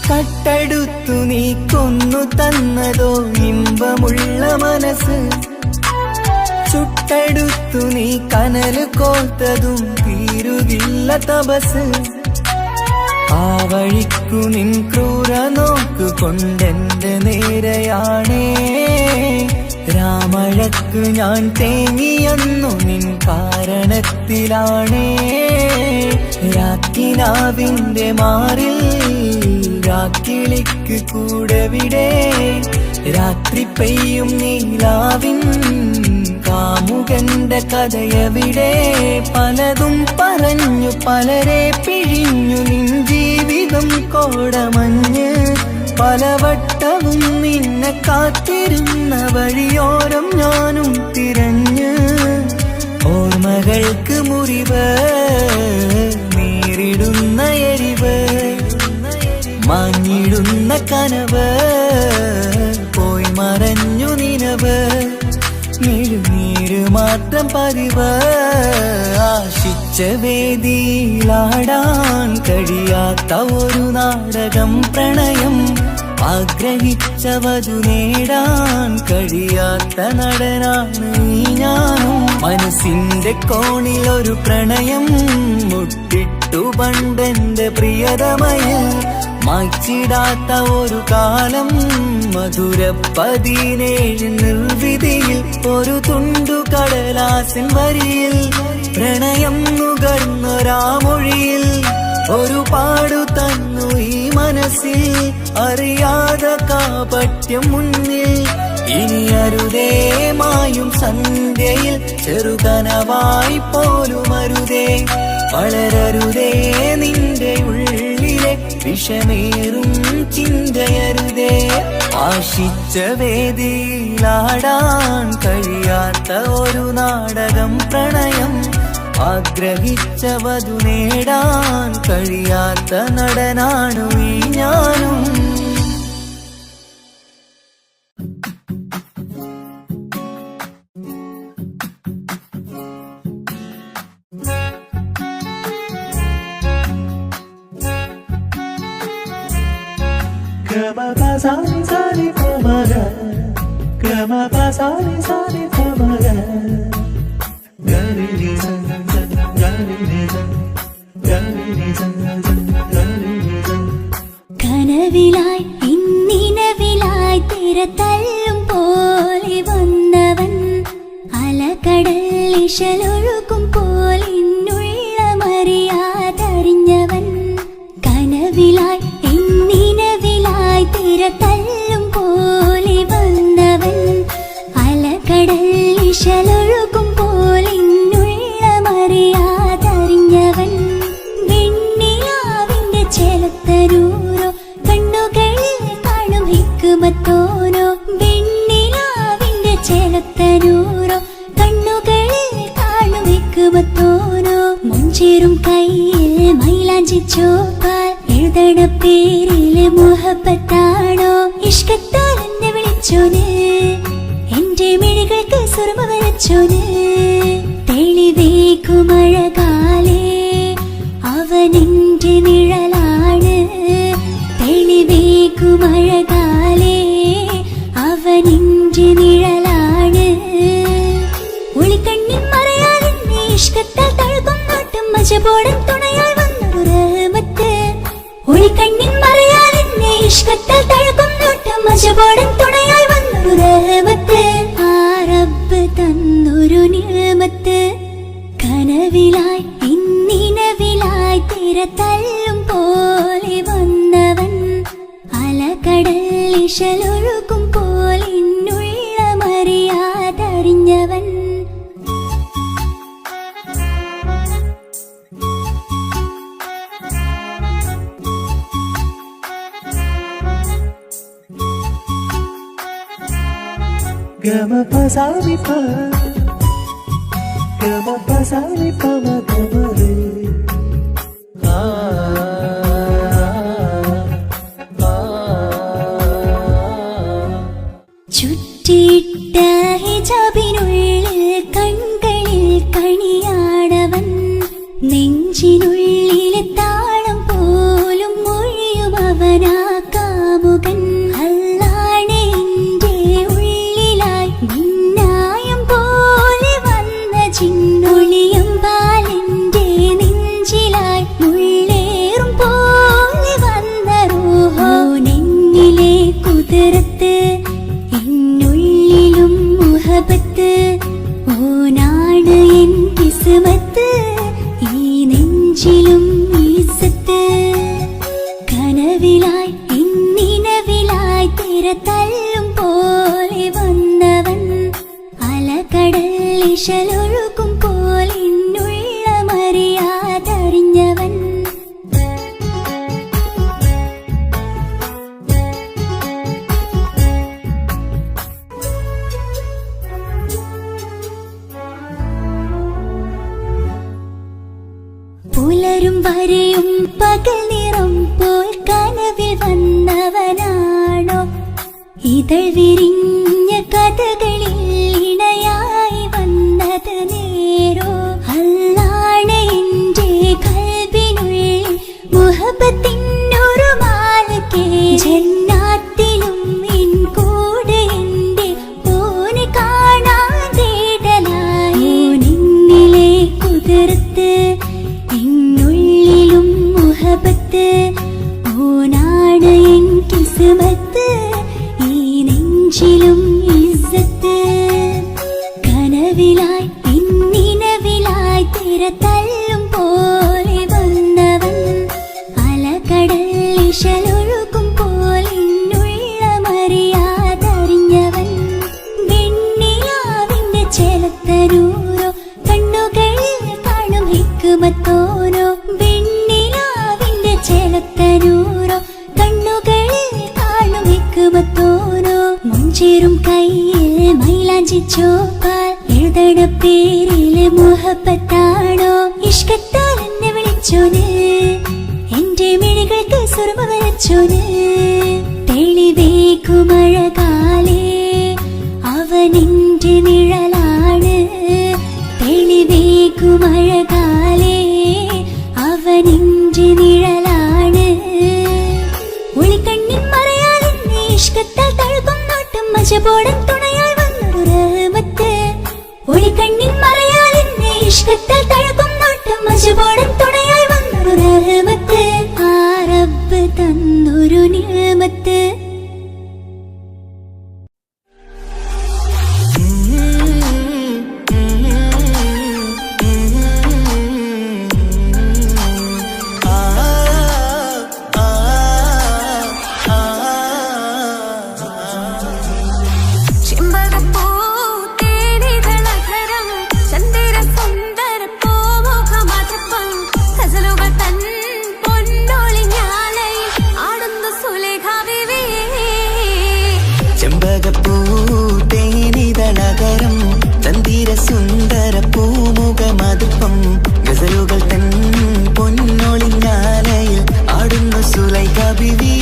കട്ടെടുത്തു നീ കൊന്നു തന്നതോ ഇമ്പമുള്ള മനസ്സ് ചുട്ടെടുത്തു നീ കനല് കോത്തതും തീരുകില്ല തപസ് ആ വഴിക്കു നിൻ ക്രൂര നോക്കു കൊണ്ടെന്റെ നേരെയാണേ രാമഴക്കു ഞാൻ തേങ്ങിയെന്നു നിൻ കാരണത്തിലാണേ രാക്കിനാവിന്റെ മാറിൽ രാക്കിളിക്ക് കൂടെവിടെ രാത്രി പെയ്യും നീലാവിൻ കാമുകന്റെ കഥയവിടെ പലതും പറഞ്ഞു പലരെ പിഴിഞ്ഞു നിൻ ജീവിതം കോടമഞ്ഞ് പലവട്ടവും നിന്നെ കാത്തിരുന്ന വഴിയോരം ഞാനും തിരഞ്ഞ് ഓർമ്മകൾക്ക് മുറിവ് നേരിടുന്ന എരിവ് മാഞ്ഞിടുന്ന കനവ് പോയി മറഞ്ഞു നിനവ് മിഴുനീര് മാത്രം പതിവ് ആശിച്ച വേദിയിലാടാൻ കഴിയാത്ത ഒരു നാടകം പ്രണയം ആഗ്രഹിച്ചവതു നേടാൻ കഴിയാത്ത നടനാണ് നീ ഞാനും മനസ്സിന്റെ കോണിൽ ഒരു പ്രണയം മുട്ടിട്ടു പണ്ടെന്റെ പ്രിയതമയിൽ മായ്ച്ചിടാത്ത ഒരു കാലം മധുര 17 നിർവിധിയിൽ ഒരു തുണ്ടു കടലാസിൻ വരിയിൽ പ്രണയം നുകർന്നൊരാമൊഴിയിൽ ഒരു പാടു തന്നു ഈ മനസ്സിൽ അറിയാതെ കാപട്യം മുന്നിൽ ഇനി അരുതേ മായും സന്ധ്യയിൽ ചെറുകനവായി പോലും അരുതേ വളരരുതേ നിന്റെ ഉള്ളിലെ വിഷമേറും ചിന്തയരുതേ ആശിച്ച വേദിയിലാടാൻ കഴിയാത്ത ഒരു നാടകം പ്രണയം ആഗ്രഹിച്ചവതു നേടാൻ കഴിയാത്ത നടനാണു ഈ ഞാനും കനവിലായി ഇന്നിനവിലായി തിരതല്ലും പോലെ വന്നവൻ അലകടൽ ഇശലൊഴുകും പോലെ ഇന്നുள்ள മറിയാതറിഞ്ഞവൻ കനവിലായി ഇന്നിനവിലായി തിരതല്ലും പോലെ വന്നവൻ അലകടൽ ഇശലൊഴുകും പോലെ ഇന്നുള്ള മറിയാതറിഞ്ഞവൻ വെണ്ണിലാവിന്റെ ചെലത്തരൂരോ കണ്ണുകളിൽ കാണും ഹിക്കുമത്തോനോ വെണ്ണിലാവിന്റെ ചെലത്തരൂരോ കണ്ണുകളിൽ കാണും ഹിക്കുമത്തോനോ മുഞ്ചേറും കയ്യിൽ മൈലാഞ്ചി ചോപ്പാൽ എഴുതണ പേരില് മുഹബത്താണോ ഇഷ്കത്താൽ എന്നെ വിളിച്ചോന് എന്റെ മിഴികൾക്ക് സുർമ വരച്ചോന് തെളിവേക്കുമഴകാലേ അവനെന്റെ നിഴലാണ് തെളിവേക്കുമഴകാലേ അവനെന്റെ നിഴലാണ് ഒളിക്കണ്ണിൻ മറയാലെന്നെ ഇഷ്കത്താൽ തഴുകും നോട്ടും മജബോടൻ തുണയായി വന്നൊരു റഹ്മത്ത് ഒളിക്കണ്ണിൻ മറയാലെന്നെ ഇഷ്കത്താൽ തഴുകും നോട്ടും മജബോടൻ തുണയായി വന്നൊരു ഗമ പസാമി പ ഗമ പസാമി പമ ഗമ ചുറ്റിയിട്ട ഹിജാബിനുള്ളിൽ കൺകളിൽ കണിയാടവൻ നെഞ്ചിനുള്ളിലെ താളം പോലും മൊഴിയും അവനാ കാമുകൻ അല്ലാണെ എൻ്റെ ഉള്ളിലായി മിന്നായം പോലെ വന്ന ചിന്നൊളിയും പാലെൻ്റെ നെഞ്ചിലായി മുള്ളേറും പോലെ വന്ന റൂഹോ നെഞ്ഞിലെ കുതിരത്ത് എന്നുള്ളിലും മുഹബത്ത് ഓനാണ് എൻ കിസ്മത്ത് ഈ നെഞ്ചിലും ഈസത്ത് കനവിലായി എന്നിനവിലായി തിര തല്ലും പോലെ വന്നവൻ അലകടൽ ഇശലൊഴുകും പോലെ എന്നുള്ള മറിയാതറിഞ്ഞവൻ പുലരും വരെയും പകൽ നിറം പോൽ കനവിൽ വന്നവനാണോ ഇതൾ വിരിഞ്ഞ കഥകളിൽ ഇണയായി വന്നത് നേരോ അല്ലാണ് എൻ്റെ കൽബിനുള്ളിൽ മുഹബത്തിനൊരു മാലക്കേ ജന്നാത്തിലും എൻ കൂടെ എൻ്റെ ഓനെ കാണാൻ തേടലായി നിന്നിലെ കുതിർത്ത് എന്നുള്ളിലും മുഹബത്ത് ഓനാണ് എൻ കിസ്മത്ത് ഈ നെഞ്ചിലും ഇസ്സത്ത് കനവിലായി എന്നിനവിലായി തിര തല്ലും പോലെ വന്നവൻ അലകടൽ ഇശലൊഴുകും പോലെ എന്നുള്ള മറിയാതറിഞ്ഞവൻ വെണ്ണിലാവിന്റെ ചെലത്തനൂരോ കണ്ണുകളിൽ കാണും ഹിക്മത്തോരോ വെണ്ണിലാവിന്റെ ചെലത്തനൂരോ കണ്ണുകളിൽ കാണും ഹിക്മത്തോരോ മുഞ്ചേറും കയ്യിൽ മൈലാഞ്ചി ചോപ്പാൽ എഴുതണ പേരില് മുഹബത്താണോ ഇഷ്കത്താൽ എന്നെ വിളിച്ചോന് എന്റെ മിഴികൾക്ക് സുർമ വരച്ചോന് തെളിവേക്കുമഴകാലേ അവനെന്റെ നിഴലാണ് തെളിവേക്കുമഴകാലേ അവനെന്റെ നിഴലാണ് ഒളിക്കണ്ണിൻ മറയാലെന്നെ ഇഷ്കത്താൽ തഴുകും നോട്ടും മജബോടൻ തുണയാൽ വന്നൊരു റഹ്മത്ത് ഒളിക്കണ്ണിൻ മറയാലെന്നെ ഇഷ്കത്താൽ തഴുകും നോട്ടും മജബോടൻ തുണയാൽ വന്നൊരു റഹ്മത്ത് ആ റബ്ബ് തന്നൊരു നിഅമത്ത് സുന്ദര പൂമുഖമതുപ്പം ഗസലുകൾ തൻ പൊന്നൊളിഞ്ഞാലയിൽ ആടുന്നു സുലൈഖ ബിവി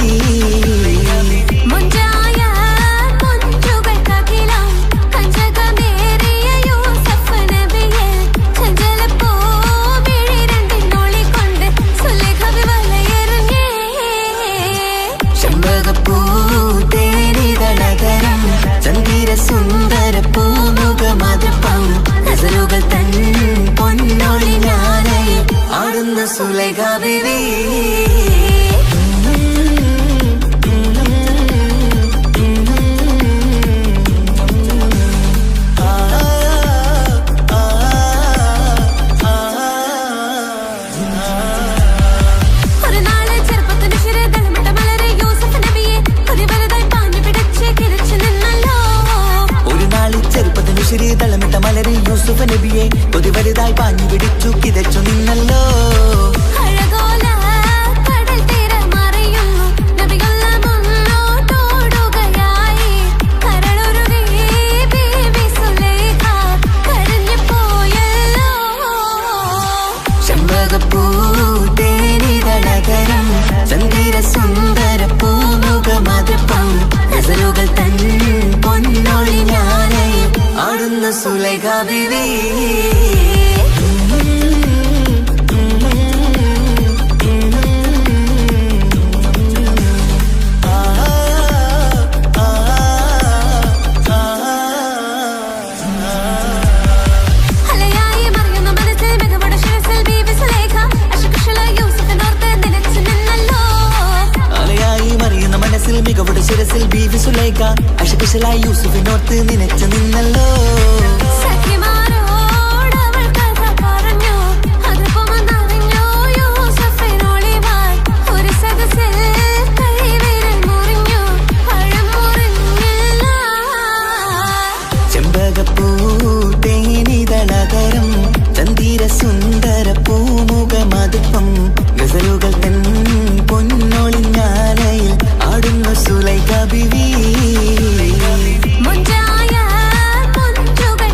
ചെമ്പകപ്പൂ തേനിതളകരം ചന്ദിര സുന്ദര പൂമുഖമതുപ്പം ഗസലുകൾ തൻ പൊന്നൊളിഞ്ഞാലയിൽ ആടുന്നു സുലൈഖ ബിവി തളമിട്ട മലരി യൂസുഫ് നബിയെ കൊതി വലുതായി പാഞ്ഞു പിടിച്ചു കിതച്ചു നിന്നല്ലോ നബികൾ മുന്നോട്ടോടുകയായി കരളുരുകി സുലൈഖ ബീവി മികവുടെ ശിരസിൽ ബീവി സുലൈഖ അശകുശലായി യൂസുഫിനോർത്ത് നിനച്ചു നിന്നല്ലോ ചെമ്പകപ്പൂ തേനിതളകരം ചന്ദിര സുന്ദര പൂമുഖ മധുപ്പം ഗസലുകൾ തൻ പൊന്നൊളിഞ്ഞാലയിൽ ആടുന്നു സുലൈഖ ബീവി മുഞ്ചായ മുഞ്ചുകൾ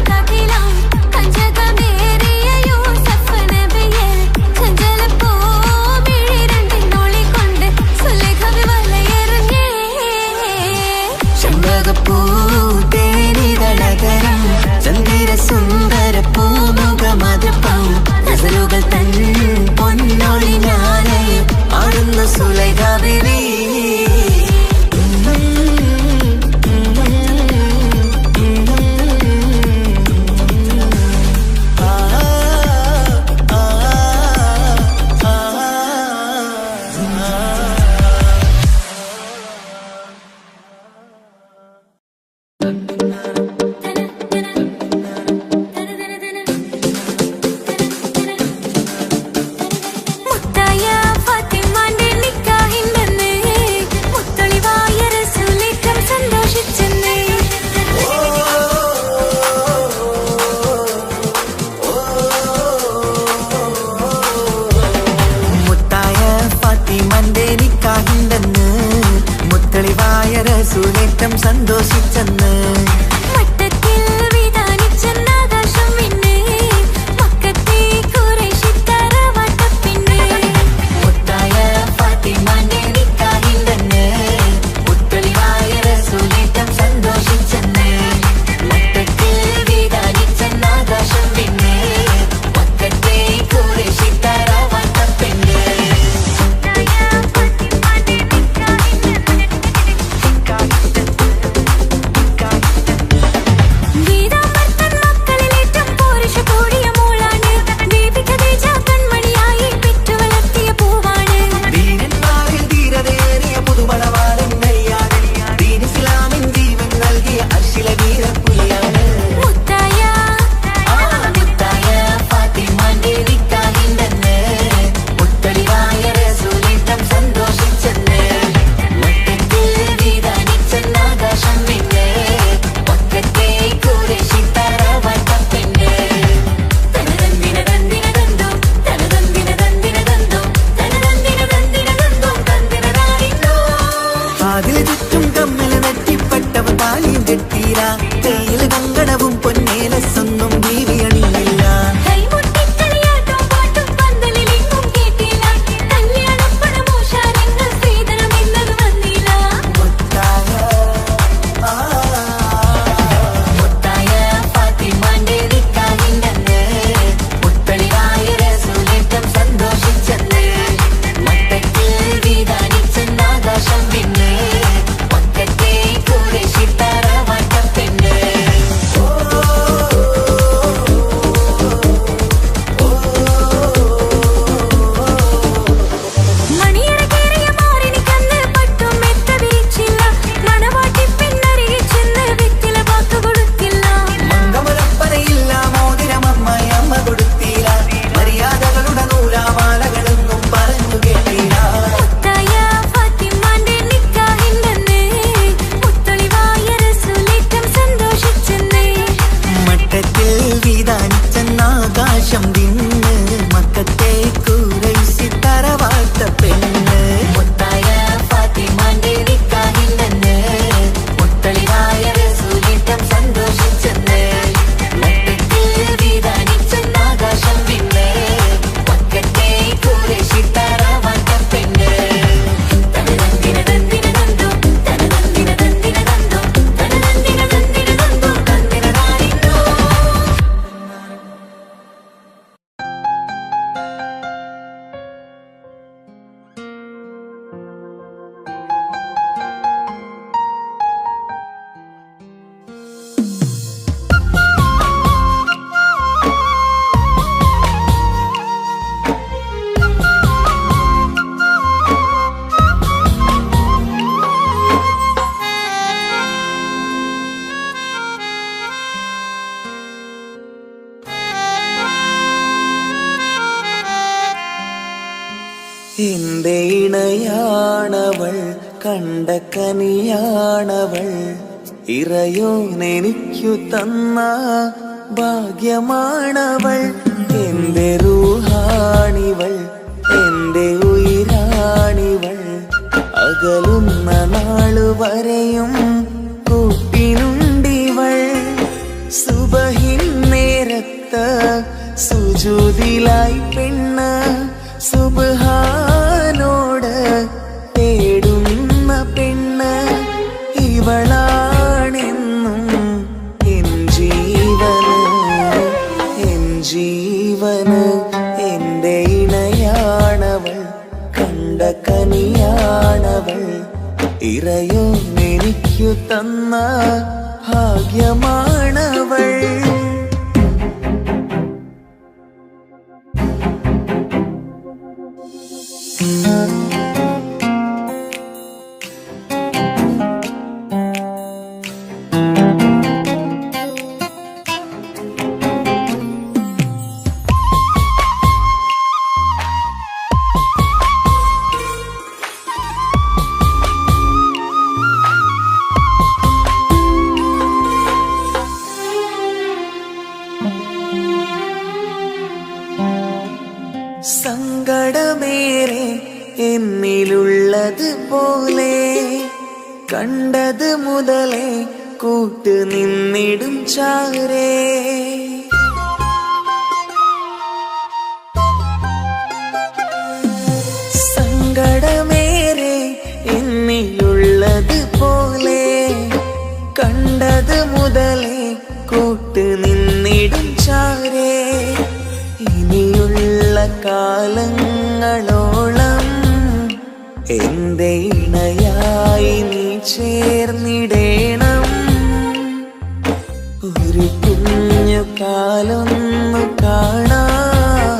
എന്റെ ഇണയാണവൾ, കണ്ട കനിയാണവൾ, ഇറയോനെനിക്കു തന്ന ഭാഗ്യമാണവൾ. എന്റെ റൂഹാണിവൾ, എന്റെ ഉയിരാണിവൾ, അകലുന്ന നാളുവരെയും കൂട്ടിനുണ്ടിവൾ. സുബഹിൻ നേരത്ത് സുജൂദിലായി പെണ്ണ് സുബ്ഹാനോട് തേടുന്ന പെണ്ണ് ഇവളാണെന്നും എൻ ജീവന്, എൻ ജീവന്. എന്റെ ഇണയാണവൾ, കണ്ട കനിയാണവൾ, ഇറയോനെനിക്കു തന്ന ഭാഗ്യമാണവൾ. സങ്കടമേറെ എന്നിലുള്ളത് പോലെ കണ്ടത് മുതലേ കൂട്ട് നിന്നിടും ചാരേ. സങ്കടമേറെ എന്നിലുള്ളത് പോലെ കണ്ടത് മുതലേ കൂട്ട് നിന്നിടും ചാരേ. ഇനിയുള്ള കാലങ്ങളോളം എന്റെ ഇണയായി നീ ചേർന്നിടേണം. ഒരു കുഞ്ഞു കാലൊന്നു കാണാൻ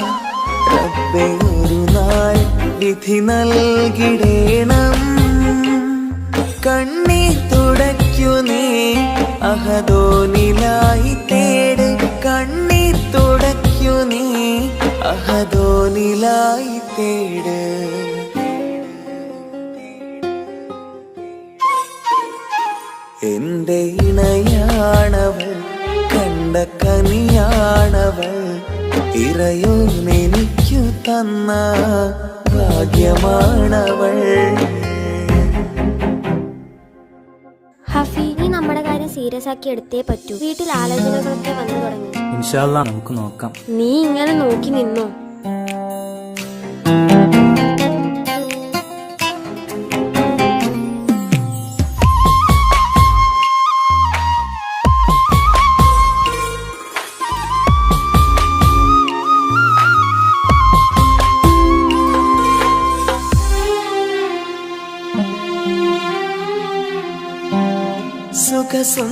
റബ്ബേ ഒരു നാൾ വിധി നൽകിടേണം. കണ്ണീർ തുടയ്ക്കു നീ അഹദോനിലായി തേട്, കണ്ണീർ തുടയ്ക്കു നീ അഹദോനിലായി തേട്. എന്റെ ഇണയാണവൾ, കണ്ട കനിയാണവൾ, ഇറയോനെനിക്കു തന്ന ഭാഗ്യമാണവൾ. ഹഫി, നീ നമ്മുടെ കാര്യം സീരിയസ് ആക്കി എടുത്തേ പറ്റൂ. വീട്ടിൽ ആലോചനകളൊക്കെ വന്നു തുടങ്ങി. ഇൻഷാ അല്ലാ നമുക്ക് നോക്കാം. നീ ഇങ്ങനെ നോക്കി നിന്നോ?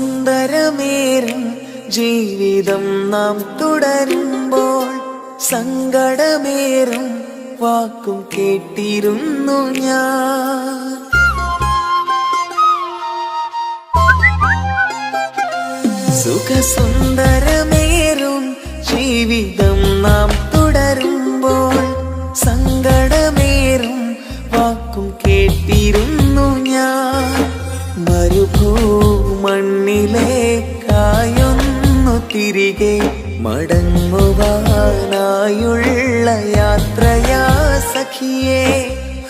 സുഖസുന്ദരമേറും ജീവിതം നാം തുടരുമ്പോൾ സങ്കടമേറും വാക്കും കേട്ടിരുന്നു ഞാൻ. സുഖസുന്ദരമേറും ജീവിതം നാം തുടരുമ്പോൾ സങ്കടമേറും വാക്കും കേട്ടിരുന്നു ഞാൻ. മരുഭൂമണ്ണിലേക്കായൊന്നു തിരികെ മടങ്ങുവാനായുള്ള യാത്രയാ സഖിയേ.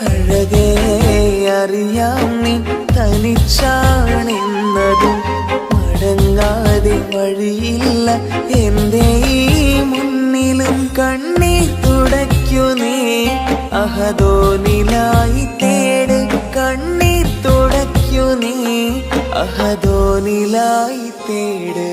അഴകേ അറിയാം നീ തനിച്ചാണെന്നതും മടങ്ങാതെ വഴിയില്ല എന്റെ ഈ മുന്നിലും. കണ്ണീർ തുടയ്ക്കു നീ അഹദോനിലായി തേട്, കണ്ണീർ തുടയ്ക്കു നീ അഹദോനിലായി തേട്.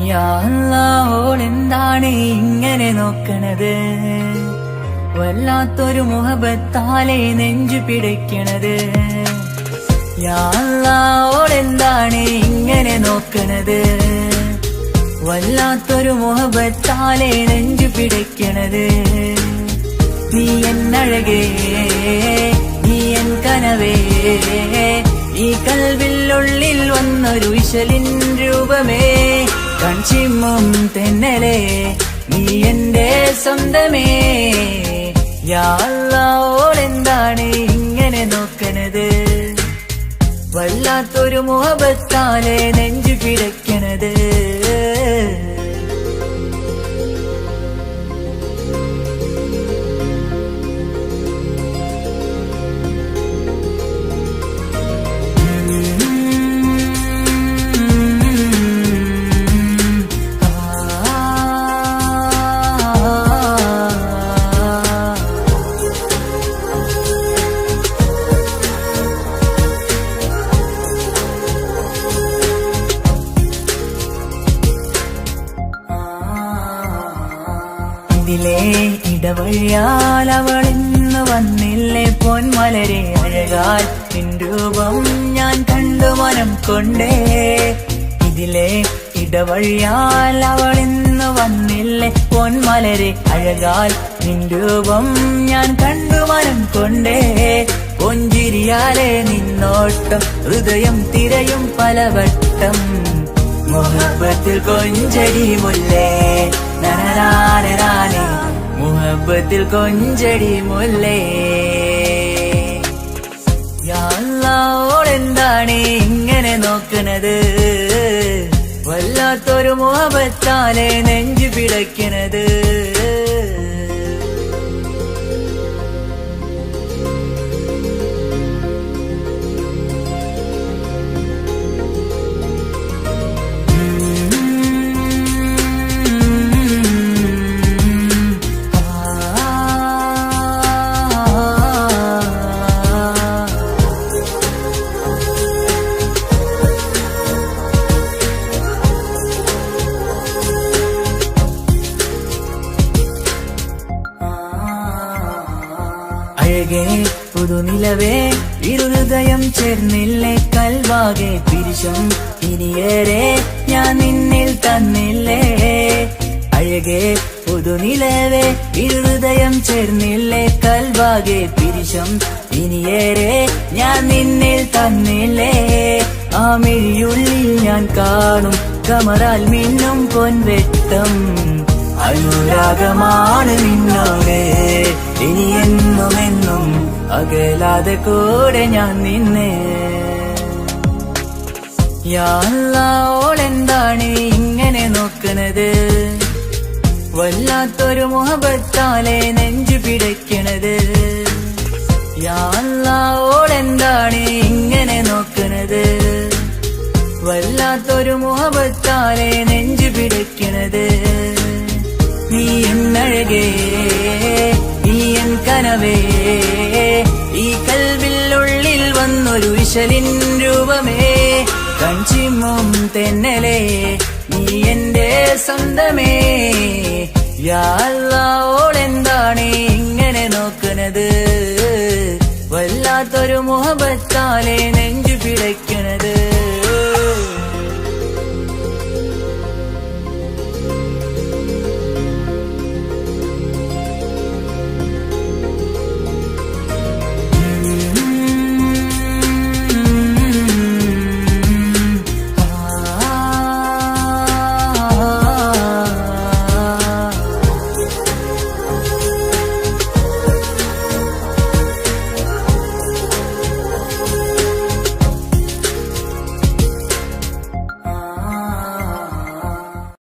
യാ അല്ലാ, ഓളെന്താണ് ഇങ്ങനെ നോക്കണത്? വല്ലാത്തൊരു മുഹബത്താലെ നെഞ്ചു പിടയ്ക്കണത്. യാ അല്ലാഹ് ഓളെന്താണ് ഇങ്ങനെ നോക്കണത്? വല്ലാത്തൊരു മുഹബത്താലെ നെഞ്ചു പിടയ്ക്കണത്. നീ എന്നഴകേ, നീ എൻ കനവേ, ഈ കൽവിനുള്ളിൽ വന്നൊരു ഇശലിൻ രൂപമേ, കൺചിമ്മും തെന്നലേ, നീ എന്റെ സ്വന്തമേ. യാ അല്ലാഹ് ഓളെന്താണ് ഇങ്ങനെ നോക്കണത്? വല്ലാത്തൊരു മുഹബത്താലെ നെഞ്ചു പിടയ്ക്കണത്. ഇതിലെ ഇടവഴിയാൽ അവളിന്ന് വന്നില്ലേ പൊന്മലരെ, അഴകാൽ നിൻ രൂപം ഞാൻ കണ്ടു മനം കൊണ്ടേ. ഇതിലെ ഇടവഴിയാൽ അവളിന്ന് വന്നില്ലേ പൊന്മലരെ, അഴകാൽ നിൻ രൂപം ഞാൻ കണ്ടു മനം കൊണ്ടേ. പൊഞ്ചിരിയാലെ നിന്നോട്ടം ഹൃദയം തിരയും പലവട്ടം, മുഹബത്തിൽ കൊഞ്ചടി മുല്ലേ നനനാനേ, മുഹബത്തിൽ കൊഞ്ചടി മുല്ലേ. യാ അല്ലാഹ് ഓളെന്താണ് ഇങ്ങനെ നോക്കണത്? വല്ലാത്തൊരു മുഹബത്താലെ നെഞ്ചു പിടയ്ക്കണത്. അഴകേ പുതുനിലവേ, ഇരുഹൃദയം ചേർന്നില്ലേ കൽവാകെ പിരിശം ഇനിയേറെ ഞാൻ നിന്നിൽ തന്നില്ലേ. അഴകേ പുതുനിലവേ, ഇരുഹൃദയം ചേർന്നില്ലേ കൽവാകെ പിരിശം ഇനിയേറെ ഞാൻ നിന്നിൽ തന്നില്ലേ. ആ മിഴിയുള്ളിൽ ഞാൻ കാണും കമറാൽ മിന്നും പൊൻവെട്ടം, അനുരാഗമാണ് നിന്നോട് ഇനി എന്നുമെന്നും അകലാതെ കൂടെ ഞാൻ നിന്നെ. യാ അല്ലാഹ് ഓളെന്താണ് ഇങ്ങനെ നോക്കണത്? വല്ലാത്തൊരു മുഹബത്താലെ നെഞ്ചു പിടയ്ക്കണത്. യാ അല്ലാഹ് ഓളെന്താണ് ഇങ്ങനെ നോക്കണത്? വല്ലാത്തൊരു മുഹബത്താലെ നെഞ്ചു പിടയ്ക്കണത്. നീ എന്നഴകേ, നീ എൻ കനവേ, ഈ കൽവിനുള്ളിൽ വന്നൊരു ഇശലിൻ രൂപമേ, കൺചിമ്മും തെന്നലേ, നീ എന്റെ സ്വന്തമേ. യാ അല്ലാഹ് ഓളെന്താണ് ഇങ്ങനെ നോക്കണത്? വല്ലാത്തൊരു മുഹബത്താലെ നെഞ്ചു പിടയ്ക്കണത്.